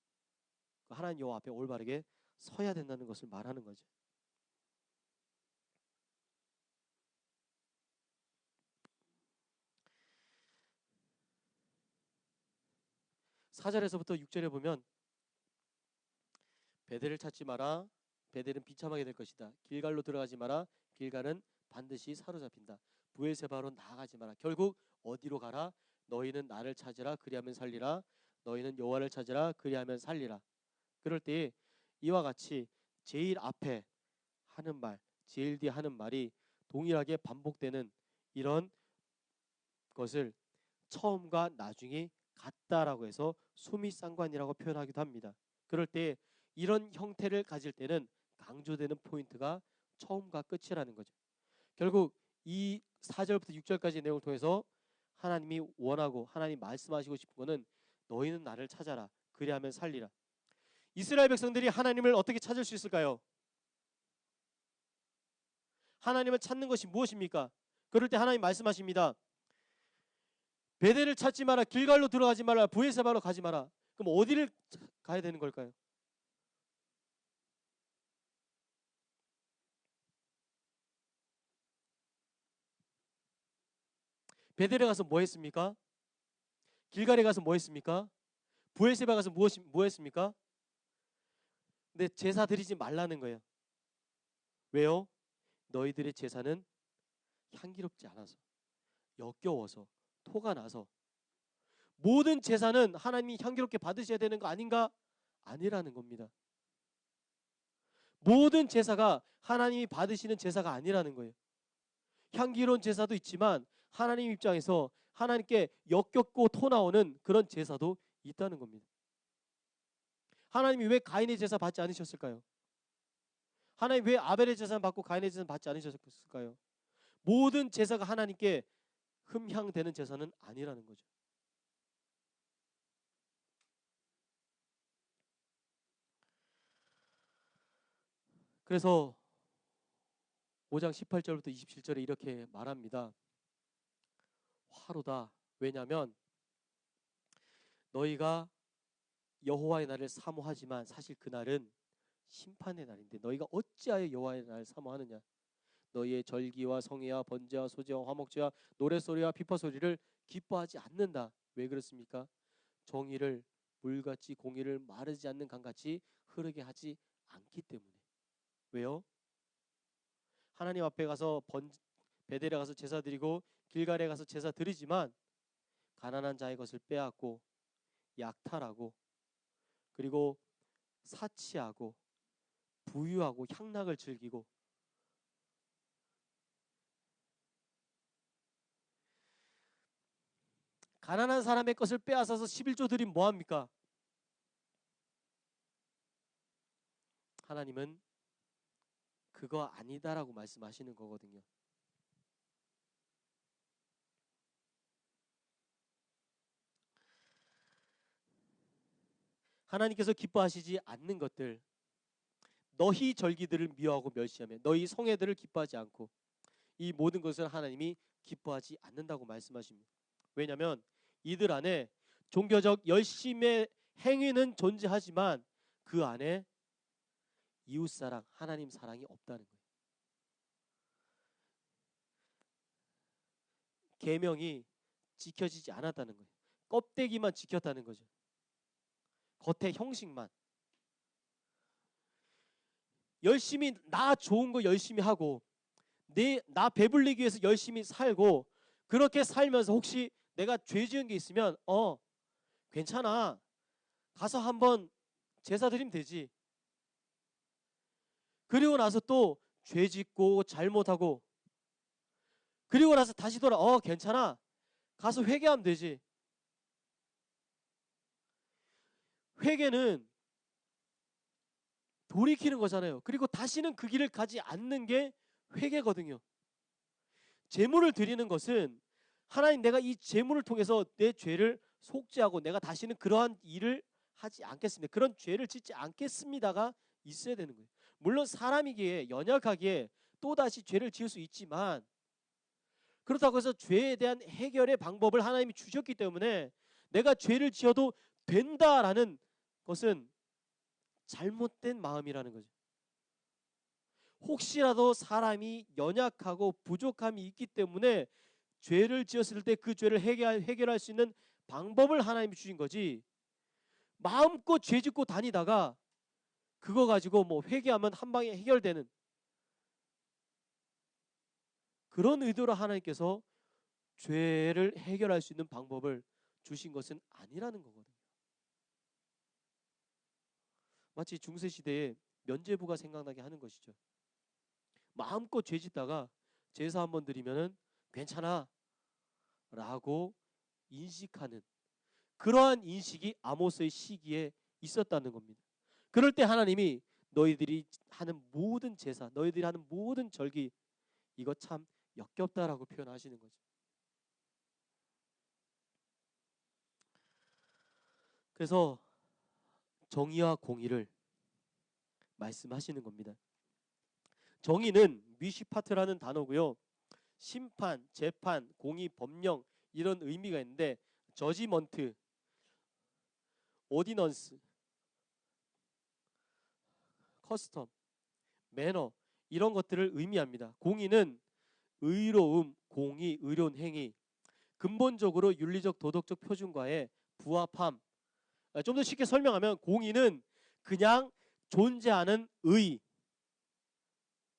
그 하나님 여호와 앞에 올바르게 서야 된다는 것을 말하는 거죠. 4절에서부터 6절에 보면 베델을 찾지 마라. 베델은 비참하게 될 것이다. 길갈로 들어가지 마라. 길갈은 반드시 사로잡힌다. 브엘세바로 나아가지 마라. 결국 어디로 가라? 너희는 나를 찾으라. 그리하면 살리라. 너희는 여호와를 찾으라. 그리하면 살리라. 그럴 때 이와 같이 제일 앞에 하는 말, 제일 뒤에 하는 말이 동일하게 반복되는 이런 것을 처음과 나중이 같다라고 해서 수미상관이라고 표현하기도 합니다. 그럴 때 이런 형태를 가질 때는 강조되는 포인트가 처음과 끝이라는 거죠. 결국 이 4절부터 6절까지의 내용을 통해서 하나님이 원하고 하나님 말씀하시고 싶은 거는 너희는 나를 찾아라. 그리하면 살리라. 이스라엘 백성들이 하나님을 어떻게 찾을 수 있을까요? 하나님을 찾는 것이 무엇입니까? 그럴 때 하나님 말씀하십니다. 베델을 찾지 마라. 길갈로 들어가지 마라. 브엘세바로 가지 마라. 그럼 어디를 가야 되는 걸까요? 베델에 가서 뭐 했습니까? 길갈에 가서 뭐 했습니까? 브엘세바 가서 뭐 했습니까? 근데 제사 드리지 말라는 거예요. 왜요? 너희들의 제사는 향기롭지 않아서, 역겨워서, 토가 나서. 모든 제사는 하나님이 향기롭게 받으셔야 되는 거 아닌가? 아니라는 겁니다. 모든 제사가 하나님이 받으시는 제사가 아니라는 거예요. 향기로운 제사도 있지만 하나님 입장에서 하나님께 역겹고 토 나오는 그런 제사도 있다는 겁니다. 하나님이 왜 가인의 제사 받지 않으셨을까요? 하나님 왜 아벨의 제사 받고 가인의 제사 받지 않으셨을까요? 모든 제사가 하나님께 흠향되는 제사는 아니라는 거죠. 그래서 5장 18절부터 27절에 이렇게 말합니다. 화로다. 왜냐하면 너희가 여호와의 날을 사모하지만 사실 그날은 심판의 날인데 너희가 어찌하여 여호와의 날을 사모하느냐? 너희의 절기와 성회와 번제와 소제와 화목제와 노랫소리와 피파소리를 기뻐하지 않는다. 왜 그렇습니까? 정의를 물같이 공의를 마르지 않는 강같이 흐르게 하지 않기 때문에. 왜요? 하나님 앞에 가서 베델에 가서 제사 드리고 길갈에 가서 제사 드리지만 가난한 자의 것을 빼앗고 약탈하고 그리고 사치하고 부유하고 향락을 즐기고 가난한 사람의 것을 빼앗아서 11조 드리면 뭐합니까? 하나님은 그거 아니다라고 말씀하시는 거거든요. 하나님께서 기뻐하시지 않는 것들, 너희 절기들을 미워하고 멸시하며 너희 성회들을 기뻐하지 않고 이 모든 것을 하나님이 기뻐하지 않는다고 말씀하십니다. 왜냐하면 이들 안에 종교적 열심의 행위는 존재하지만 그 안에 이웃사랑, 하나님 사랑이 없다는 거예요. 계명이 지켜지지 않았다는 거예요. 껍데기만 지켰다는 거죠. 겉의 형식만. 열심히 나 좋은 거 열심히 하고 나 배불리기 위해서 열심히 살고 그렇게 살면서 혹시 내가 죄 지은 게 있으면 괜찮아. 가서 한번 제사 드리면 되지. 그리고 나서 또 죄 짓고 잘못하고 그리고 나서 다시 괜찮아. 가서 회개하면 되지. 회개는 돌이키는 거잖아요. 그리고 다시는 그 길을 가지 않는 게 회개거든요. 제물을 드리는 것은 하나님 내가 이 제물을 통해서 내 죄를 속죄하고 내가 다시는 그러한 일을 하지 않겠습니다. 그런 죄를 짓지 않겠습니다가 있어야 되는 거예요. 물론 사람이기에 연약하기에 또다시 죄를 지을 수 있지만 그렇다고 해서 죄에 대한 해결의 방법을 하나님이 주셨기 때문에 내가 죄를 지어도 된다라는 것은 잘못된 마음이라는 거죠. 혹시라도 사람이 연약하고 부족함이 있기 때문에 죄를 지었을 때 그 죄를 해결할 수 있는 방법을 하나님이 주신 거지, 마음껏 죄 짓고 다니다가 그거 가지고 뭐 회개하면 한 방에 해결되는 그런 의도로 하나님께서 죄를 해결할 수 있는 방법을 주신 것은 아니라는 거거든요. 마치 중세시대에 면죄부가 생각나게 하는 것이죠. 마음껏 죄 짓다가 제사 한번 드리면은 괜찮아 라고 인식하는 그러한 인식이 아모스의 시기에 있었다는 겁니다. 그럴 때 하나님이 너희들이 하는 모든 제사, 너희들이 하는 모든 절기 이거 참 역겹다라고 표현하시는 거죠. 그래서 정의와 공의를 말씀하시는 겁니다. 정의는 미시파트라는 단어고요. 심판, 재판, 공의, 법령 이런 의미가 있는데 저지먼트, 오디넌스, 커스텀, 매너 이런 것들을 의미합니다. 공의는 의로움, 공의, 의로운 행위, 근본적으로 윤리적 도덕적 표준과의 부합함. 좀 더 쉽게 설명하면 공의는 그냥 존재하는 의,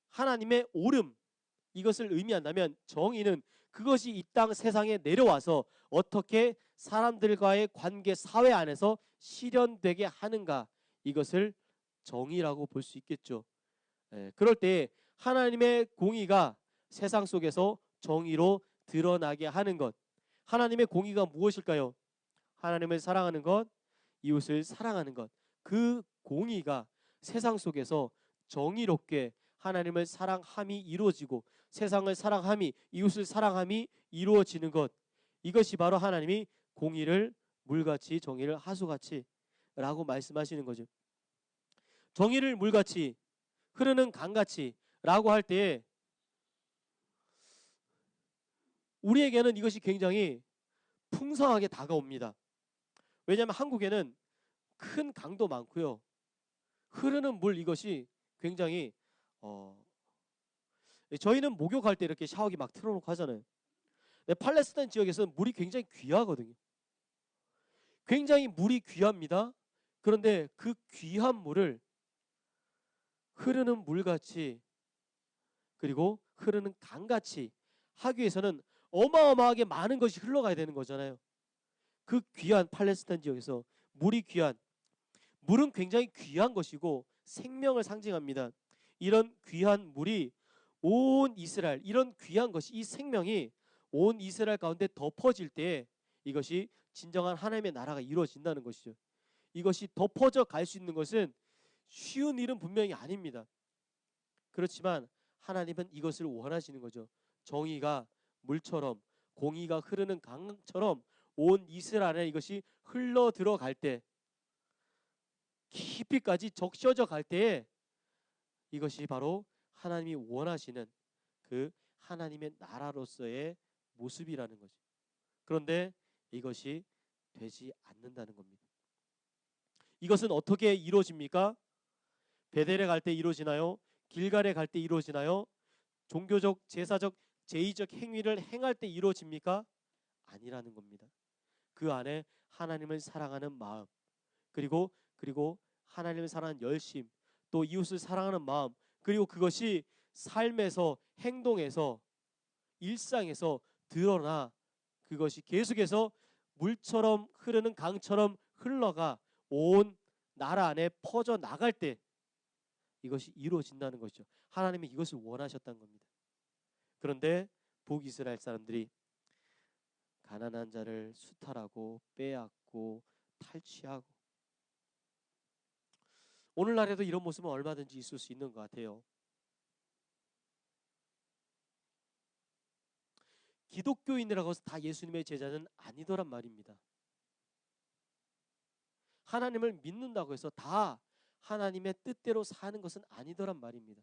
하나님의 옳음 이것을 의미한다면 정의는 그것이 이 땅 세상에 내려와서 어떻게 사람들과의 관계 사회 안에서 실현되게 하는가 이것을 정의라고 볼 수 있겠죠. 그럴 때 하나님의 공의가 세상 속에서 정의로 드러나게 하는 것. 하나님의 공의가 무엇일까요? 하나님을 사랑하는 것, 이웃을 사랑하는 것. 그 공의가 세상 속에서 정의롭게 하나님을 사랑함이 이루어지고 세상을 사랑함이 이웃을 사랑함이 이루어지는 것. 이것이 바로 하나님이 공의를 물같이 정의를 하수같이 라고 말씀하시는 거죠. 정의를 물같이 흐르는 강같이 라고 할 때 우리에게는 이것이 굉장히 풍성하게 다가옵니다. 왜냐하면 한국에는 큰 강도 많고요. 흐르는 물 이것이 굉장히 저희는 목욕할 때 이렇게 샤워기 막 틀어놓고 하잖아요. 팔레스타인 지역에서는 물이 굉장히 귀하거든요. 굉장히 물이 귀합니다. 그런데 그 귀한 물을 흐르는 물같이 그리고 흐르는 강같이 하기 위해서는 어마어마하게 많은 것이 흘러가야 되는 거잖아요. 그 귀한 팔레스타인 지역에서 물이 귀한, 물은 굉장히 귀한 것이고 생명을 상징합니다. 이런 귀한 물이 온 이스라엘, 이런 귀한 것이, 이 생명이 온 이스라엘 가운데 덮어질 때 이것이 진정한 하나님의 나라가 이루어진다는 것이죠. 이것이 덮어져 갈 수 있는 것은 쉬운 일은 분명히 아닙니다. 그렇지만 하나님은 이것을 원하시는 거죠. 정의가 물처럼 공의가 흐르는 강처럼 온 이스라엘에 이것이 흘러 들어갈 때 깊이까지 적셔져 갈 때에 이것이 바로 하나님이 원하시는 그 하나님의 나라로서의 모습이라는 거죠. 그런데 이것이 되지 않는다는 겁니다. 이것은 어떻게 이루어집니까? 베델에 갈 때 이루어지나요? 길갈에 갈 때 이루어지나요? 종교적, 제사적, 제의적 행위를 행할 때 이루어집니까? 아니라는 겁니다. 그 안에 하나님을 사랑하는 마음, 그리고 하나님을 사랑하는 열심, 또 이웃을 사랑하는 마음, 그리고 그것이 삶에서, 행동에서, 일상에서 드러나 그것이 계속해서 물처럼 흐르는 강처럼 흘러가 온 나라 안에 퍼져 나갈 때 이것이 이루어진다는 것이죠. 하나님이 이것을 원하셨다는 겁니다. 그런데 북이스라엘 사람들이 가난한 자를 수탈하고 빼앗고 탈취하고, 오늘날에도 이런 모습은 얼마든지 있을 수 있는 것 같아요. 기독교인이라고 해서 다 예수님의 제자는 아니더란 말입니다. 하나님을 믿는다고 해서 다 하나님의 뜻대로 사는 것은 아니더란 말입니다.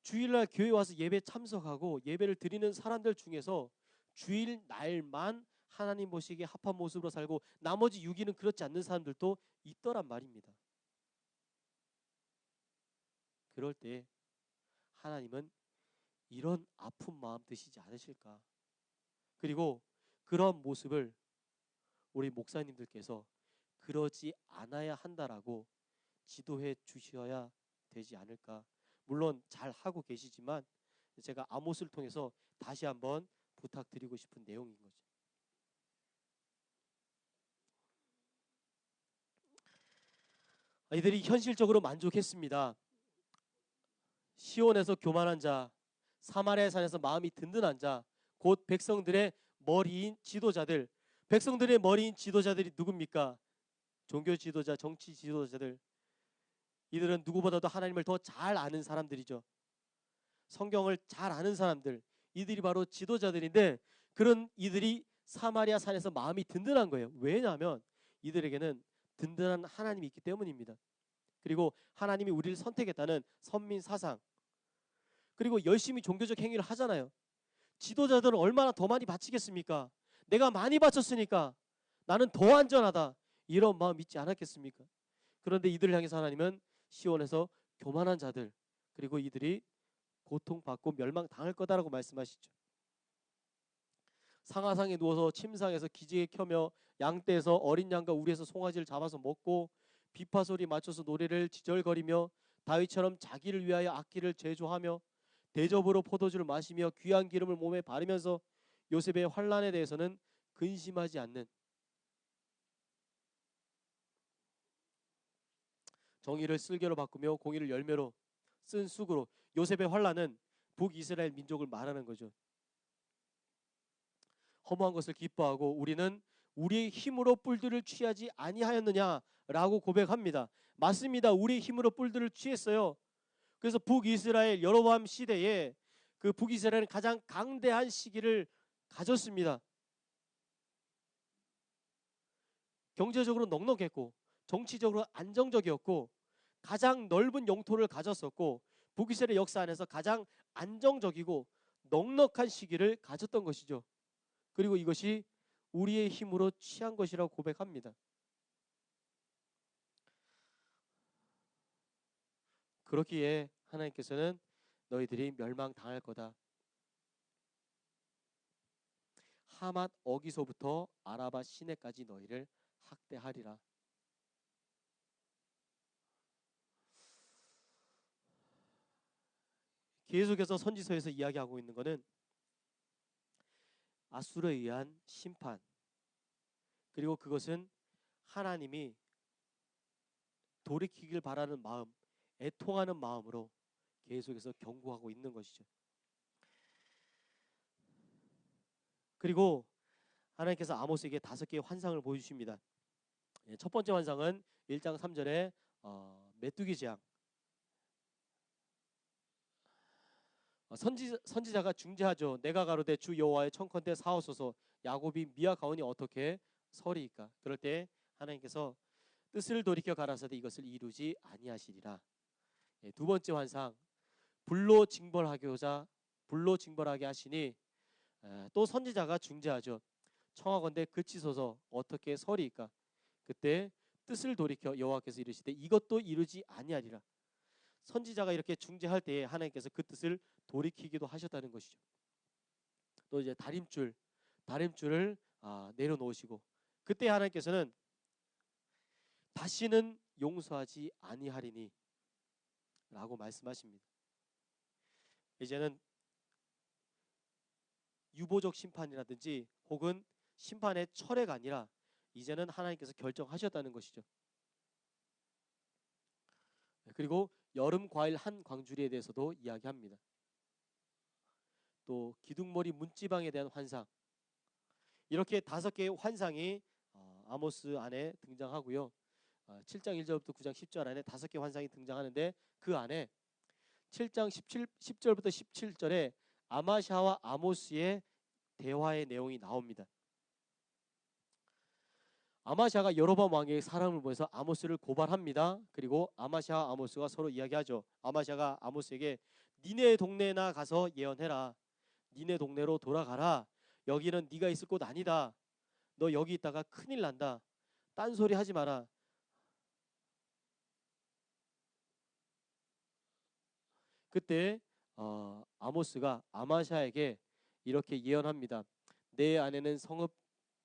주일날 교회 와서 예배 참석하고 예배를 드리는 사람들 중에서 주일 날만 하나님 보시기에 합한 모습으로 살고 나머지 6일은 그렇지 않는 사람들도 있더란 말입니다. 그럴 때 하나님은 이런 아픈 마음 드시지 않으실까? 그리고 그런 모습을 우리 목사님들께서 그러지 않아야 한다라고 지도해 주셔야 되지 않을까? 물론 잘 하고 계시지만 제가 아모스를 통해서 다시 한번 부탁드리고 싶은 내용인 거죠. 이들이 현실적으로 만족했습니다. 시온에서 교만한 자, 사마리아 산에서 마음이 든든한 자, 곧 백성들의 머리인 지도자들. 백성들의 머리인 지도자들이 누굽니까? 종교 지도자, 정치 지도자들. 이들은 누구보다도 하나님을 더 잘 아는 사람들이죠. 성경을 잘 아는 사람들. 이들이 바로 지도자들인데 그런 이들이 사마리아 산에서 마음이 든든한 거예요. 왜냐하면 이들에게는 든든한 하나님이 있기 때문입니다. 그리고 하나님이 우리를 선택했다는 선민 사상. 그리고 열심히 종교적 행위를 하잖아요. 지도자들은 얼마나 더 많이 바치겠습니까? 내가 많이 바쳤으니까 나는 더 안전하다. 이런 마음 믿지 않았겠습니까? 그런데 이들을 향해서 하나님은 시온에서 교만한 자들 그리고 이들이 고통받고 멸망당할 거다라고 말씀하시죠. 상하상에 누워서 침상에서 기지개 켜며 양떼에서 어린 양과 우리에서 송아지를 잡아서 먹고 비파 소리 맞춰서 노래를 지절거리며 다윗처럼 자기를 위하여 악기를 제조하며 대접으로 포도주를 마시며 귀한 기름을 몸에 바르면서 요셉의 환난에 대해서는 근심하지 않는 정의를 쓸개로 바꾸며 공의를 열매로 쓴 쑥으로 요셉의 환난은 북이스라엘 민족을 말하는 거죠. 허무한 것을 기뻐하고 우리는 우리의 힘으로 뿔들을 취하지 아니하였느냐라고 고백합니다. 맞습니다. 우리의 힘으로 뿔들을 취했어요. 그래서 북이스라엘 여로보암 시대에 그 북이스라엘은 가장 강대한 시기를 가졌습니다. 경제적으로 넉넉했고 정치적으로 안정적이었고 가장 넓은 영토를 가졌었고 북이스라엘 역사 안에서 가장 안정적이고 넉넉한 시기를 가졌던 것이죠. 그리고 이것이 우리의 힘으로 취한 것이라고 고백합니다. 그렇기에 하나님께서는 너희들이 멸망당할 거다. 하맛 어기서부터 아라바 시내까지 너희를 학대하리라. 계속해서 선지서에서 이야기하고 있는 것은 아수르에 의한 심판 그리고 그것은 하나님이 돌이키길 바라는 마음, 애통하는 마음으로 계속해서 경고하고 있는 것이죠. 그리고 하나님께서 아모스에게 5개의 환상을 보여주십니다. 첫 번째 환상은 1장 3절에 메뚜기 재앙. 선지자가 중재하죠. 내가 가로되 주 여호와의 청컨대 사옵소서 야곱이 미약하오니 어떻게 서리이까. 그럴 때 하나님께서 뜻을 돌이켜 가라사대 이것을 이루지 아니하시리라. 두 번째 환상 불로 징벌하게 하시니 또 선지자가 중재하죠. 청하건대 그치소서 어떻게 서리이까. 그때 뜻을 돌이켜 여호와께서 이르시되 이것도 이루지 아니하리라. 선지자가 이렇게 중재할 때에 하나님께서 그 뜻을 돌이키기도 하셨다는 것이죠. 또 이제 다림줄을 내려놓으시고 그때 하나님께서는 다시는 용서하지 아니하리니 라고 말씀하십니다. 이제는 유보적 심판이라든지 혹은 심판의 철회가 아니라 이제는 하나님께서 결정하셨다는 것이죠. 그리고 여름 과일 한 광주리에 대해서도 이야기합니다. 또 기둥머리 문지방에 대한 환상. 이렇게 5개의 환상이 아모스 안에 등장하고요. 7장 1절부터 9장 10절 안에 5개의 환상이 등장하는데 그 안에 7장 10절부터 17절에 아마샤와 아모스의 대화의 내용이 나옵니다. 아마샤가 여로보암 왕에게 사람을 보내서 아모스를 고발합니다. 그리고 아마샤와 아모스가 서로 이야기하죠. 아마샤가 아모스에게 니네 동네나 가서 예언해라. 니네 동네로 돌아가라. 여기는 네가 있을 곳 아니다. 너 여기 있다가 큰일 난다. 딴소리 하지 마라. 그때 아모스가 아마샤에게 이렇게 예언합니다. 내 아내는 성읍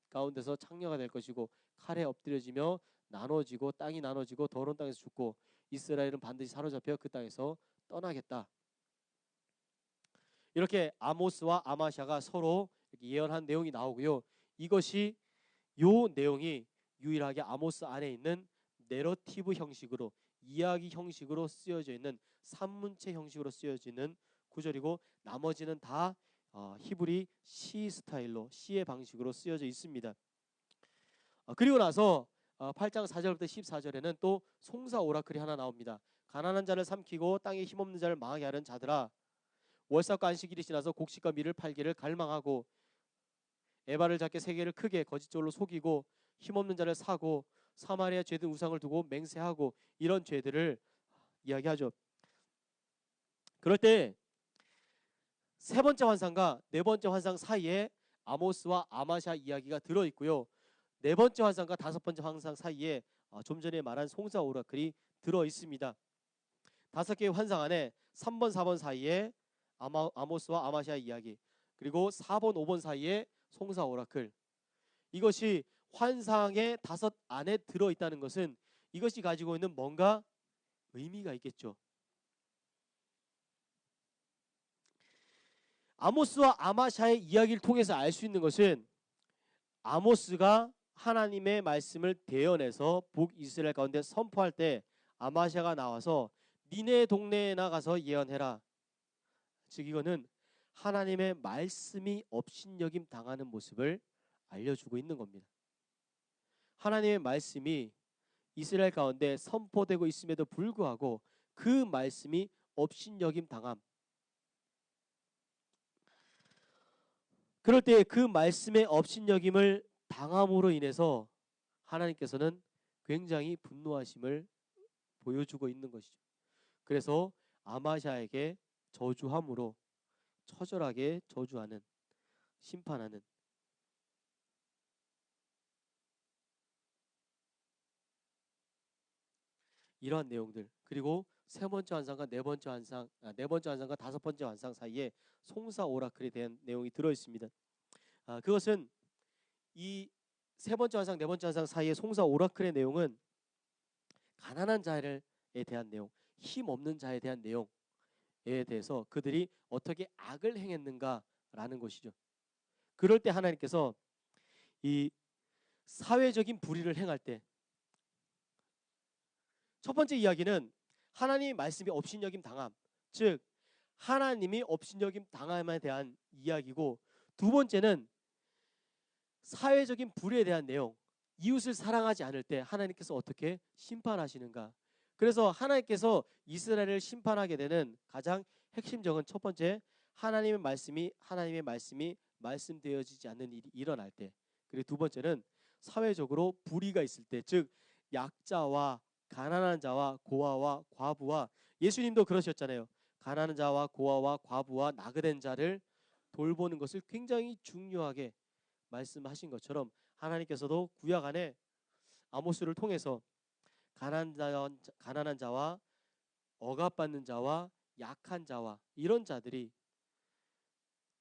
가운데서 창녀가 될 것이고 칼에 엎드려지며 나눠지고 땅이 나눠지고 더러운 땅에서 죽고 이스라엘은 반드시 사로잡혀 그 땅에서 떠나겠다. 이렇게 아모스와 아마샤가 서로 이렇게 예언한 내용이 나오고요. 이것이 요 내용이 유일하게 아모스 안에 있는 내러티브 형식으로 이야기 형식으로 쓰여져 있는 산문체 형식으로 쓰여져 있는 구절이고 나머지는 다 히브리 시 스타일로 시의 방식으로 쓰여져 있습니다. 그리고 나서 8장 4절부터 14절에는 또 송사 오라클이 하나 나옵니다. 가난한 자를 삼키고 땅에 힘없는 자를 망하게 하는 자들아 월삭과 안식일이 지나서 곡식과 밀을 팔기를 갈망하고 에바를 작게 세계를 크게 거짓절로 속이고 힘없는 자를 사고 사마리아 죄든 우상을 두고 맹세하고 이런 죄들을 이야기하죠. 그럴 때 세 번째 환상과 네 번째 환상 사이에 아모스와 아마샤 이야기가 들어있고요. 네 번째 환상과 다섯 번째 환상 사이에 좀 전에 말한 송사 오라클이 들어있습니다. 다섯 개의 환상 안에 3번, 4번 사이에 아모스와 아마샤 이야기, 그리고 4번, 5번 사이에 송사 오라클. 이것이 환상의 다섯 안에 들어있다는 것은 이것이 가지고 있는 뭔가 의미가 있겠죠. 아모스와 아마샤의 이야기를 통해서 알 수 있는 것은 아모스가 하나님의 말씀을 대언해서 북이스라엘 가운데 선포할 때 아마샤가 나와서 니네 동네에 나가서 예언해라. 즉 이거는 하나님의 말씀이 업신여김 당하는 모습을 알려주고 있는 겁니다. 하나님의 말씀이 이스라엘 가운데 선포되고 있음에도 불구하고 그 말씀이 업신여김 당함. 그럴 때 그 말씀의 업신여김을 당함으로 인해서 하나님께서는 굉장히 분노하심을 보여주고 있는 것이죠. 그래서 아마샤에게 저주함으로 처절하게 저주하는, 심판하는 이러한 내용들. 그리고 세 번째 환상과 네 번째 환상, 네 번째 환상과 다섯 번째 환상 사이에 송사 오라클에 대한 내용이 들어 있습니다. 그것은 이 세 번째 환상, 네 번째 환상 사이의 송사 오라클의 내용은 가난한 자에 대한 내용, 힘 없는 자에 대한 내용에 대해서 그들이 어떻게 악을 행했는가라는 것이죠. 그럴 때 하나님께서 이 사회적인 불의를 행할 때 첫 번째 이야기는 하나님의 말씀이 업신여김 당함, 즉 하나님이 업신여김 당함에 대한 이야기고, 두 번째는 사회적인 불의에 대한 내용, 이웃을 사랑하지 않을 때 하나님께서 어떻게 심판하시는가. 그래서 하나님께서 이스라엘을 심판하게 되는 가장 핵심적인 첫 번째, 하나님의 말씀이 말씀되어지지 않는 일이 일어날 때, 그리고 두 번째는 사회적으로 불의가 있을 때, 즉 약자와 가난한 자와 고아와 과부와, 예수님도 그러셨잖아요. 가난한 자와 고아와 과부와 나그된 자를 돌보는 것을 굉장히 중요하게 말씀하신 것처럼 하나님께서도 구약 안에 아모스를 통해서 가난한 자와 억압받는 자와 약한 자와 이런 자들이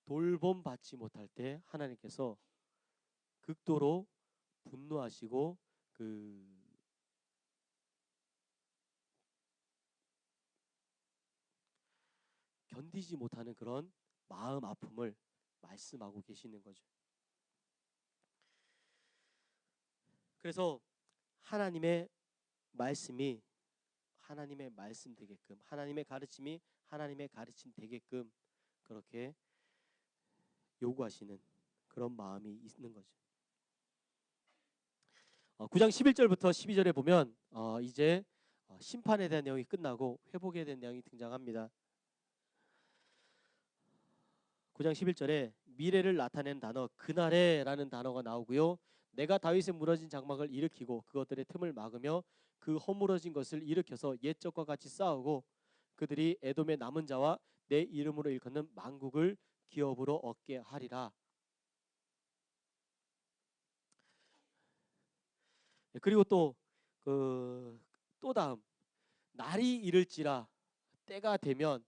돌봄받지 못할 때 하나님께서 극도로 분노하시고 견디지 못하는 그런 마음 아픔을 말씀하고 계시는 거죠. 그래서 하나님의 말씀이 하나님의 말씀 되게끔, 하나님의 가르침이 하나님의 가르침 되게끔 그렇게 요구하시는 그런 마음이 있는 거죠. 9장 11절부터 12절에 보면 이제 심판에 대한 내용이 끝나고 회복에 대한 내용이 등장합니다. 9장 11절에 미래를 나타내는 단어 그날에라는 단어가 나오고요. 내가 다윗의 무너진 장막을 일으키고 그것들의 틈을 막으며 그 허물어진 것을 일으켜서 옛적과 같이 싸우고 그들이 에돔의 남은 자와 내 이름으로 일컫는 만국을 기업으로 얻게 하리라. 그리고 또 다음 날이 이를지라 때가 되면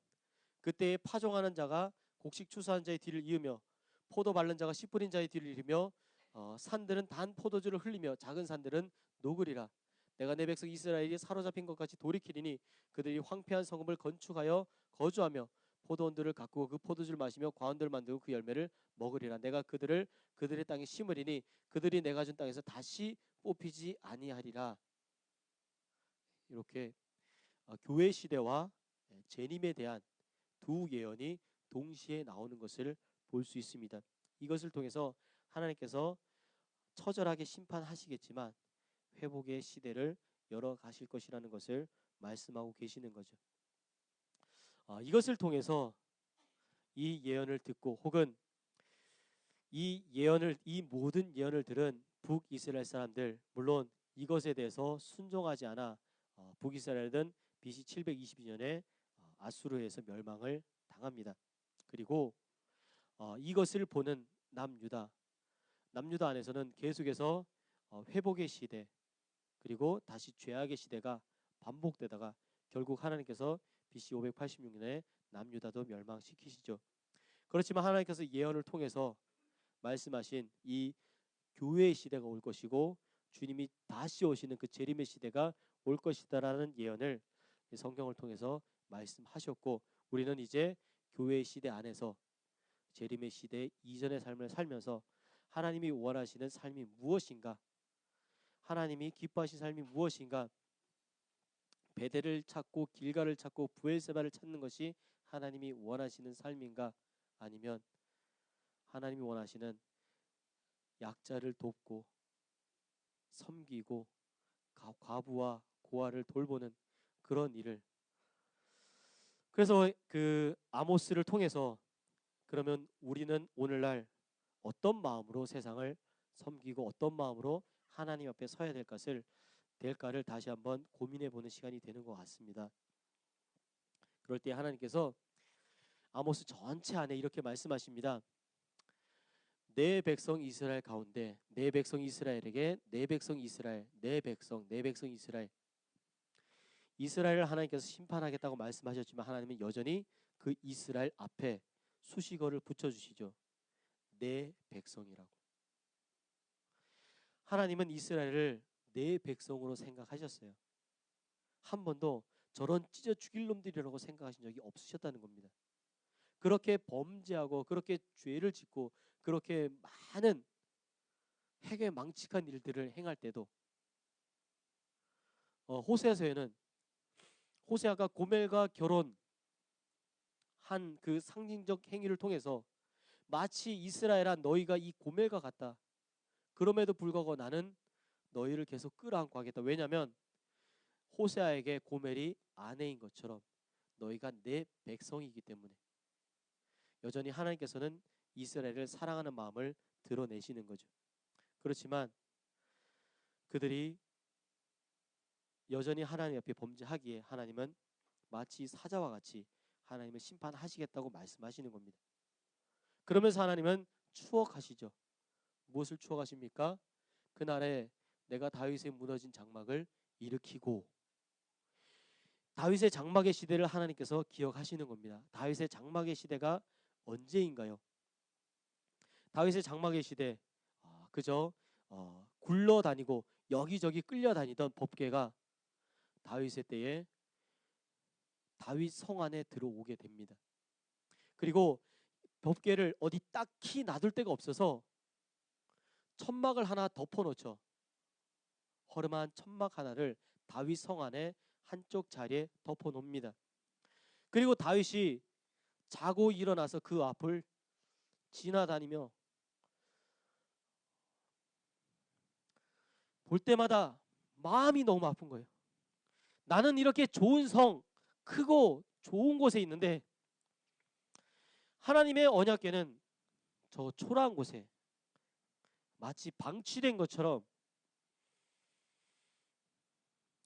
그때에 파종하는 자가 곡식 추수한 자의 뒤를 이으며 포도 밟는 자가 씨 뿌린 자의 뒤를 이으며 산들은 단 포도주를 흘리며 작은 산들은 녹으리라. 내가 내 백성 이스라엘이 사로잡힌 것 같이 돌이키리니 그들이 황폐한 성읍을 건축하여 거주하며 포도원들을 가꾸고 그 포도주를 마시며 과원들을 만들고 그 열매를 먹으리라. 내가 그들을 그들의 땅에 심으리니 그들이 내가 준 땅에서 다시 뽑히지 아니하리라. 이렇게 교회 시대와 재림에 대한 두 예언이 동시에 나오는 것을 볼 수 있습니다. 이것을 통해서 하나님께서 처절하게 심판하시겠지만 회복의 시대를 열어 가실 것이라는 것을 말씀하고 계시는 거죠. 이것을 통해서 이 예언을 듣고 혹은 이 모든 예언을 들은 북이스라엘 사람들, 물론 이것에 대해서 순종하지 않아 북이스라엘은 BC 722년에 아수르에서 멸망을 당합니다. 그리고 이것을 보는 남유다 안에서는 계속해서 회복의 시대 그리고 다시 죄악의 시대가 반복되다가 결국 하나님께서 BC 586년에 남유다도 멸망시키시죠. 그렇지만 하나님께서 예언을 통해서 말씀하신 이 교회의 시대가 올 것이고 주님이 다시 오시는 그 재림의 시대가 올 것이다라는 예언을 성경을 통해서 말씀하셨고 우리는 이제 교회의 시대 안에서 재림의 시대 이전의 삶을 살면서 하나님이 원하시는 삶이 무엇인가, 하나님이 기뻐하신 삶이 무엇인가, 베델을 찾고 길가를 찾고 브엘세바를 찾는 것이 하나님이 원하시는 삶인가, 아니면 하나님이 원하시는 약자를 돕고 섬기고 과부와 고아를 돌보는 그런 일을, 그래서 그 아모스를 통해서 그러면 우리는 오늘날 어떤 마음으로 세상을 섬기고 어떤 마음으로 하나님 앞에 서야 될까를 다시 한번 고민해 보는 시간이 되는 것 같습니다. 그럴 때 하나님께서 아모스 전체 안에 이렇게 말씀하십니다. 내 백성 이스라엘 가운데 내 백성 이스라엘에게 내 백성 이스라엘 내 백성 이스라엘, 이스라엘을 하나님께서 심판하겠다고 말씀하셨지만 하나님은 여전히 그 이스라엘 앞에 수식어를 붙여주시죠. 내 백성이라고. 하나님은 이스라엘을 내 백성으로 생각하셨어요. 한 번도 저런 찢어 죽일 놈들이라고 생각하신 적이 없으셨다는 겁니다. 그렇게 범죄하고 그렇게 죄를 짓고 그렇게 많은 해괴망측한 일들을 행할 때도 호세아서에는 호세아가 고멜과 결혼한 그 상징적 행위를 통해서 마치 이스라엘아 너희가 이 고멜과 같다. 그럼에도 불구하고 나는 너희를 계속 끌어안고 하겠다. 왜냐하면 호세아에게 고멜이 아내인 것처럼 너희가 내 백성이기 때문에. 여전히 하나님께서는 이스라엘을 사랑하는 마음을 드러내시는 거죠. 그렇지만 그들이 여전히 하나님 앞에 범죄하기에 하나님은 마치 사자와 같이 하나님을 심판하시겠다고 말씀하시는 겁니다. 그러면서 하나님은 추억하시죠. 무엇을 추억하십니까? 그날에 내가 다윗의 무너진 장막을 일으키고, 다윗의 장막의 시대를 하나님께서 기억하시는 겁니다. 다윗의 장막의 시대가 언제인가요? 다윗의 장막의 시대, 그저 굴러다니고 여기저기 끌려다니던 법궤가 다윗의 때에 다윗 성 안에 들어오게 됩니다. 그리고 법궤를 어디 딱히 놔둘 데가 없어서 천막을 하나 덮어놓죠. 허름한 천막 하나를 다윗 성 안에 한쪽 자리에 덮어놓습니다. 그리고 다윗이 자고 일어나서 그 앞을 지나다니며 볼 때마다 마음이 너무 아픈 거예요. 나는 이렇게 좋은 성, 크고 좋은 곳에 있는데 하나님의 언약궤는 저 초라한 곳에, 마치 방치된 것처럼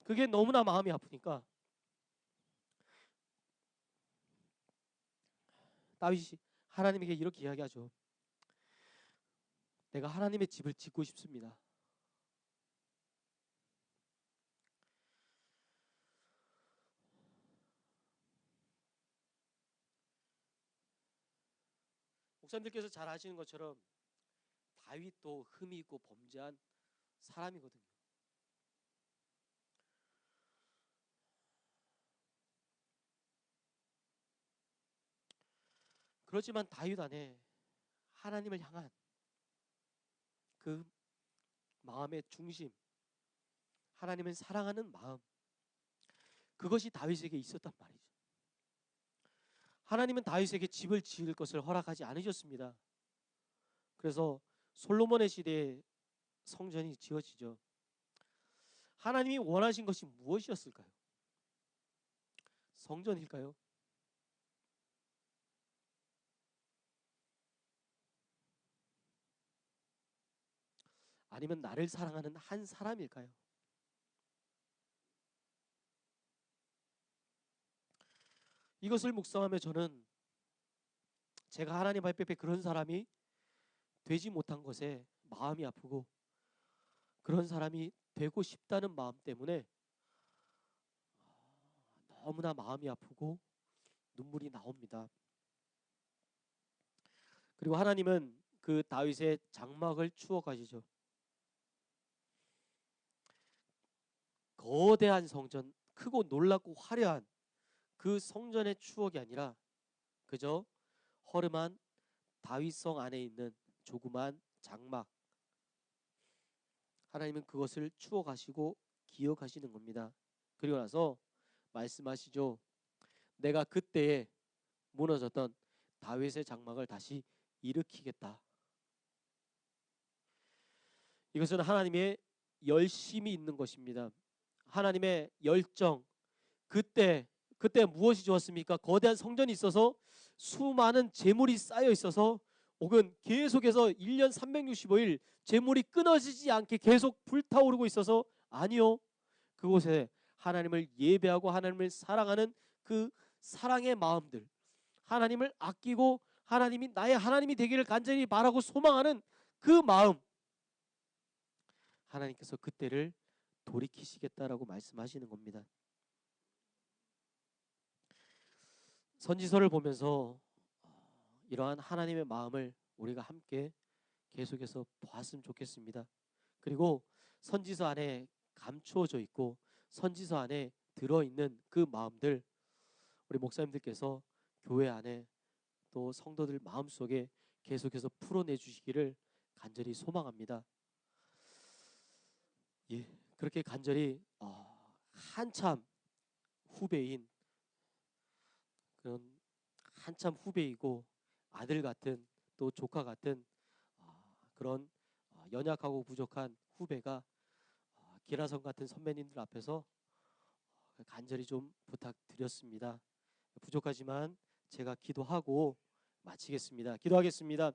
그게 너무나 마음이 아프니까 다윗이 하나님에게 이렇게 이야기하죠. 내가 하나님의 집을 짓고 싶습니다. 목사님들께서 잘 아시는 것처럼 다윗도 흠이 있고 범죄한 사람이거든요. 그렇지만 다윗 안에 하나님을 향한 그 마음의 중심, 하나님을 사랑하는 마음, 그것이 다윗에게 있었단 말이죠. 하나님은 다윗에게 집을 지을 것을 허락하지 않으셨습니다. 그래서 솔로몬의 시대에 성전이 지어지죠. 하나님이 원하신 것이 무엇이었을까요? 성전일까요? 아니면 나를 사랑하는 한 사람일까요? 이것을 묵상하며 저는 제가 하나님 앞에 그런 사람이 되지 못한 것에 마음이 아프고 그런 사람이 되고 싶다는 마음 때문에 너무나 마음이 아프고 눈물이 나옵니다. 그리고 하나님은 그 다윗의 장막을 추억하시죠. 거대한 성전, 크고 놀랍고 화려한 그 성전의 추억이 아니라 그저 허름한 다윗성 안에 있는 조그만 장막, 하나님은 그것을 추억하시고 기억하시는 겁니다. 그리고 나서 말씀하시죠. 내가 그때에 무너졌던 다윗의 장막을 다시 일으키겠다. 이것은 하나님의 열심이 있는 것입니다. 하나님의 열정. 그때 무엇이 좋았습니까? 거대한 성전이 있어서 수많은 재물이 쌓여 있어서 혹은 계속해서 1년 365일 재물이 끊어지지 않게 계속 불타오르고 있어서 아니요. 그곳에 하나님을 예배하고 하나님을 사랑하는 그 사랑의 마음들, 하나님을 아끼고 하나님이 나의 하나님이 되기를 간절히 바라고 소망하는 그 마음, 하나님께서 그때를 돌이키시겠다라고 말씀하시는 겁니다. 선지서를 보면서 이러한 하나님의 마음을 우리가 함께 계속해서 보았으면 좋겠습니다. 그리고 선지서 안에 감추어져 있고 선지서 안에 들어있는 그 마음들, 우리 목사님들께서 교회 안에 또 성도들 마음속에 계속해서 풀어내 주시기를 간절히 소망합니다. 예, 그렇게 간절히 한참 후배인 그런 한참 후배이고 아들 같은 또 조카 같은 그런 연약하고 부족한 후배가 기라성 같은 선배님들 앞에서 간절히 좀 부탁드렸습니다. 부족하지만 제가 기도하고 마치겠습니다. 기도하겠습니다.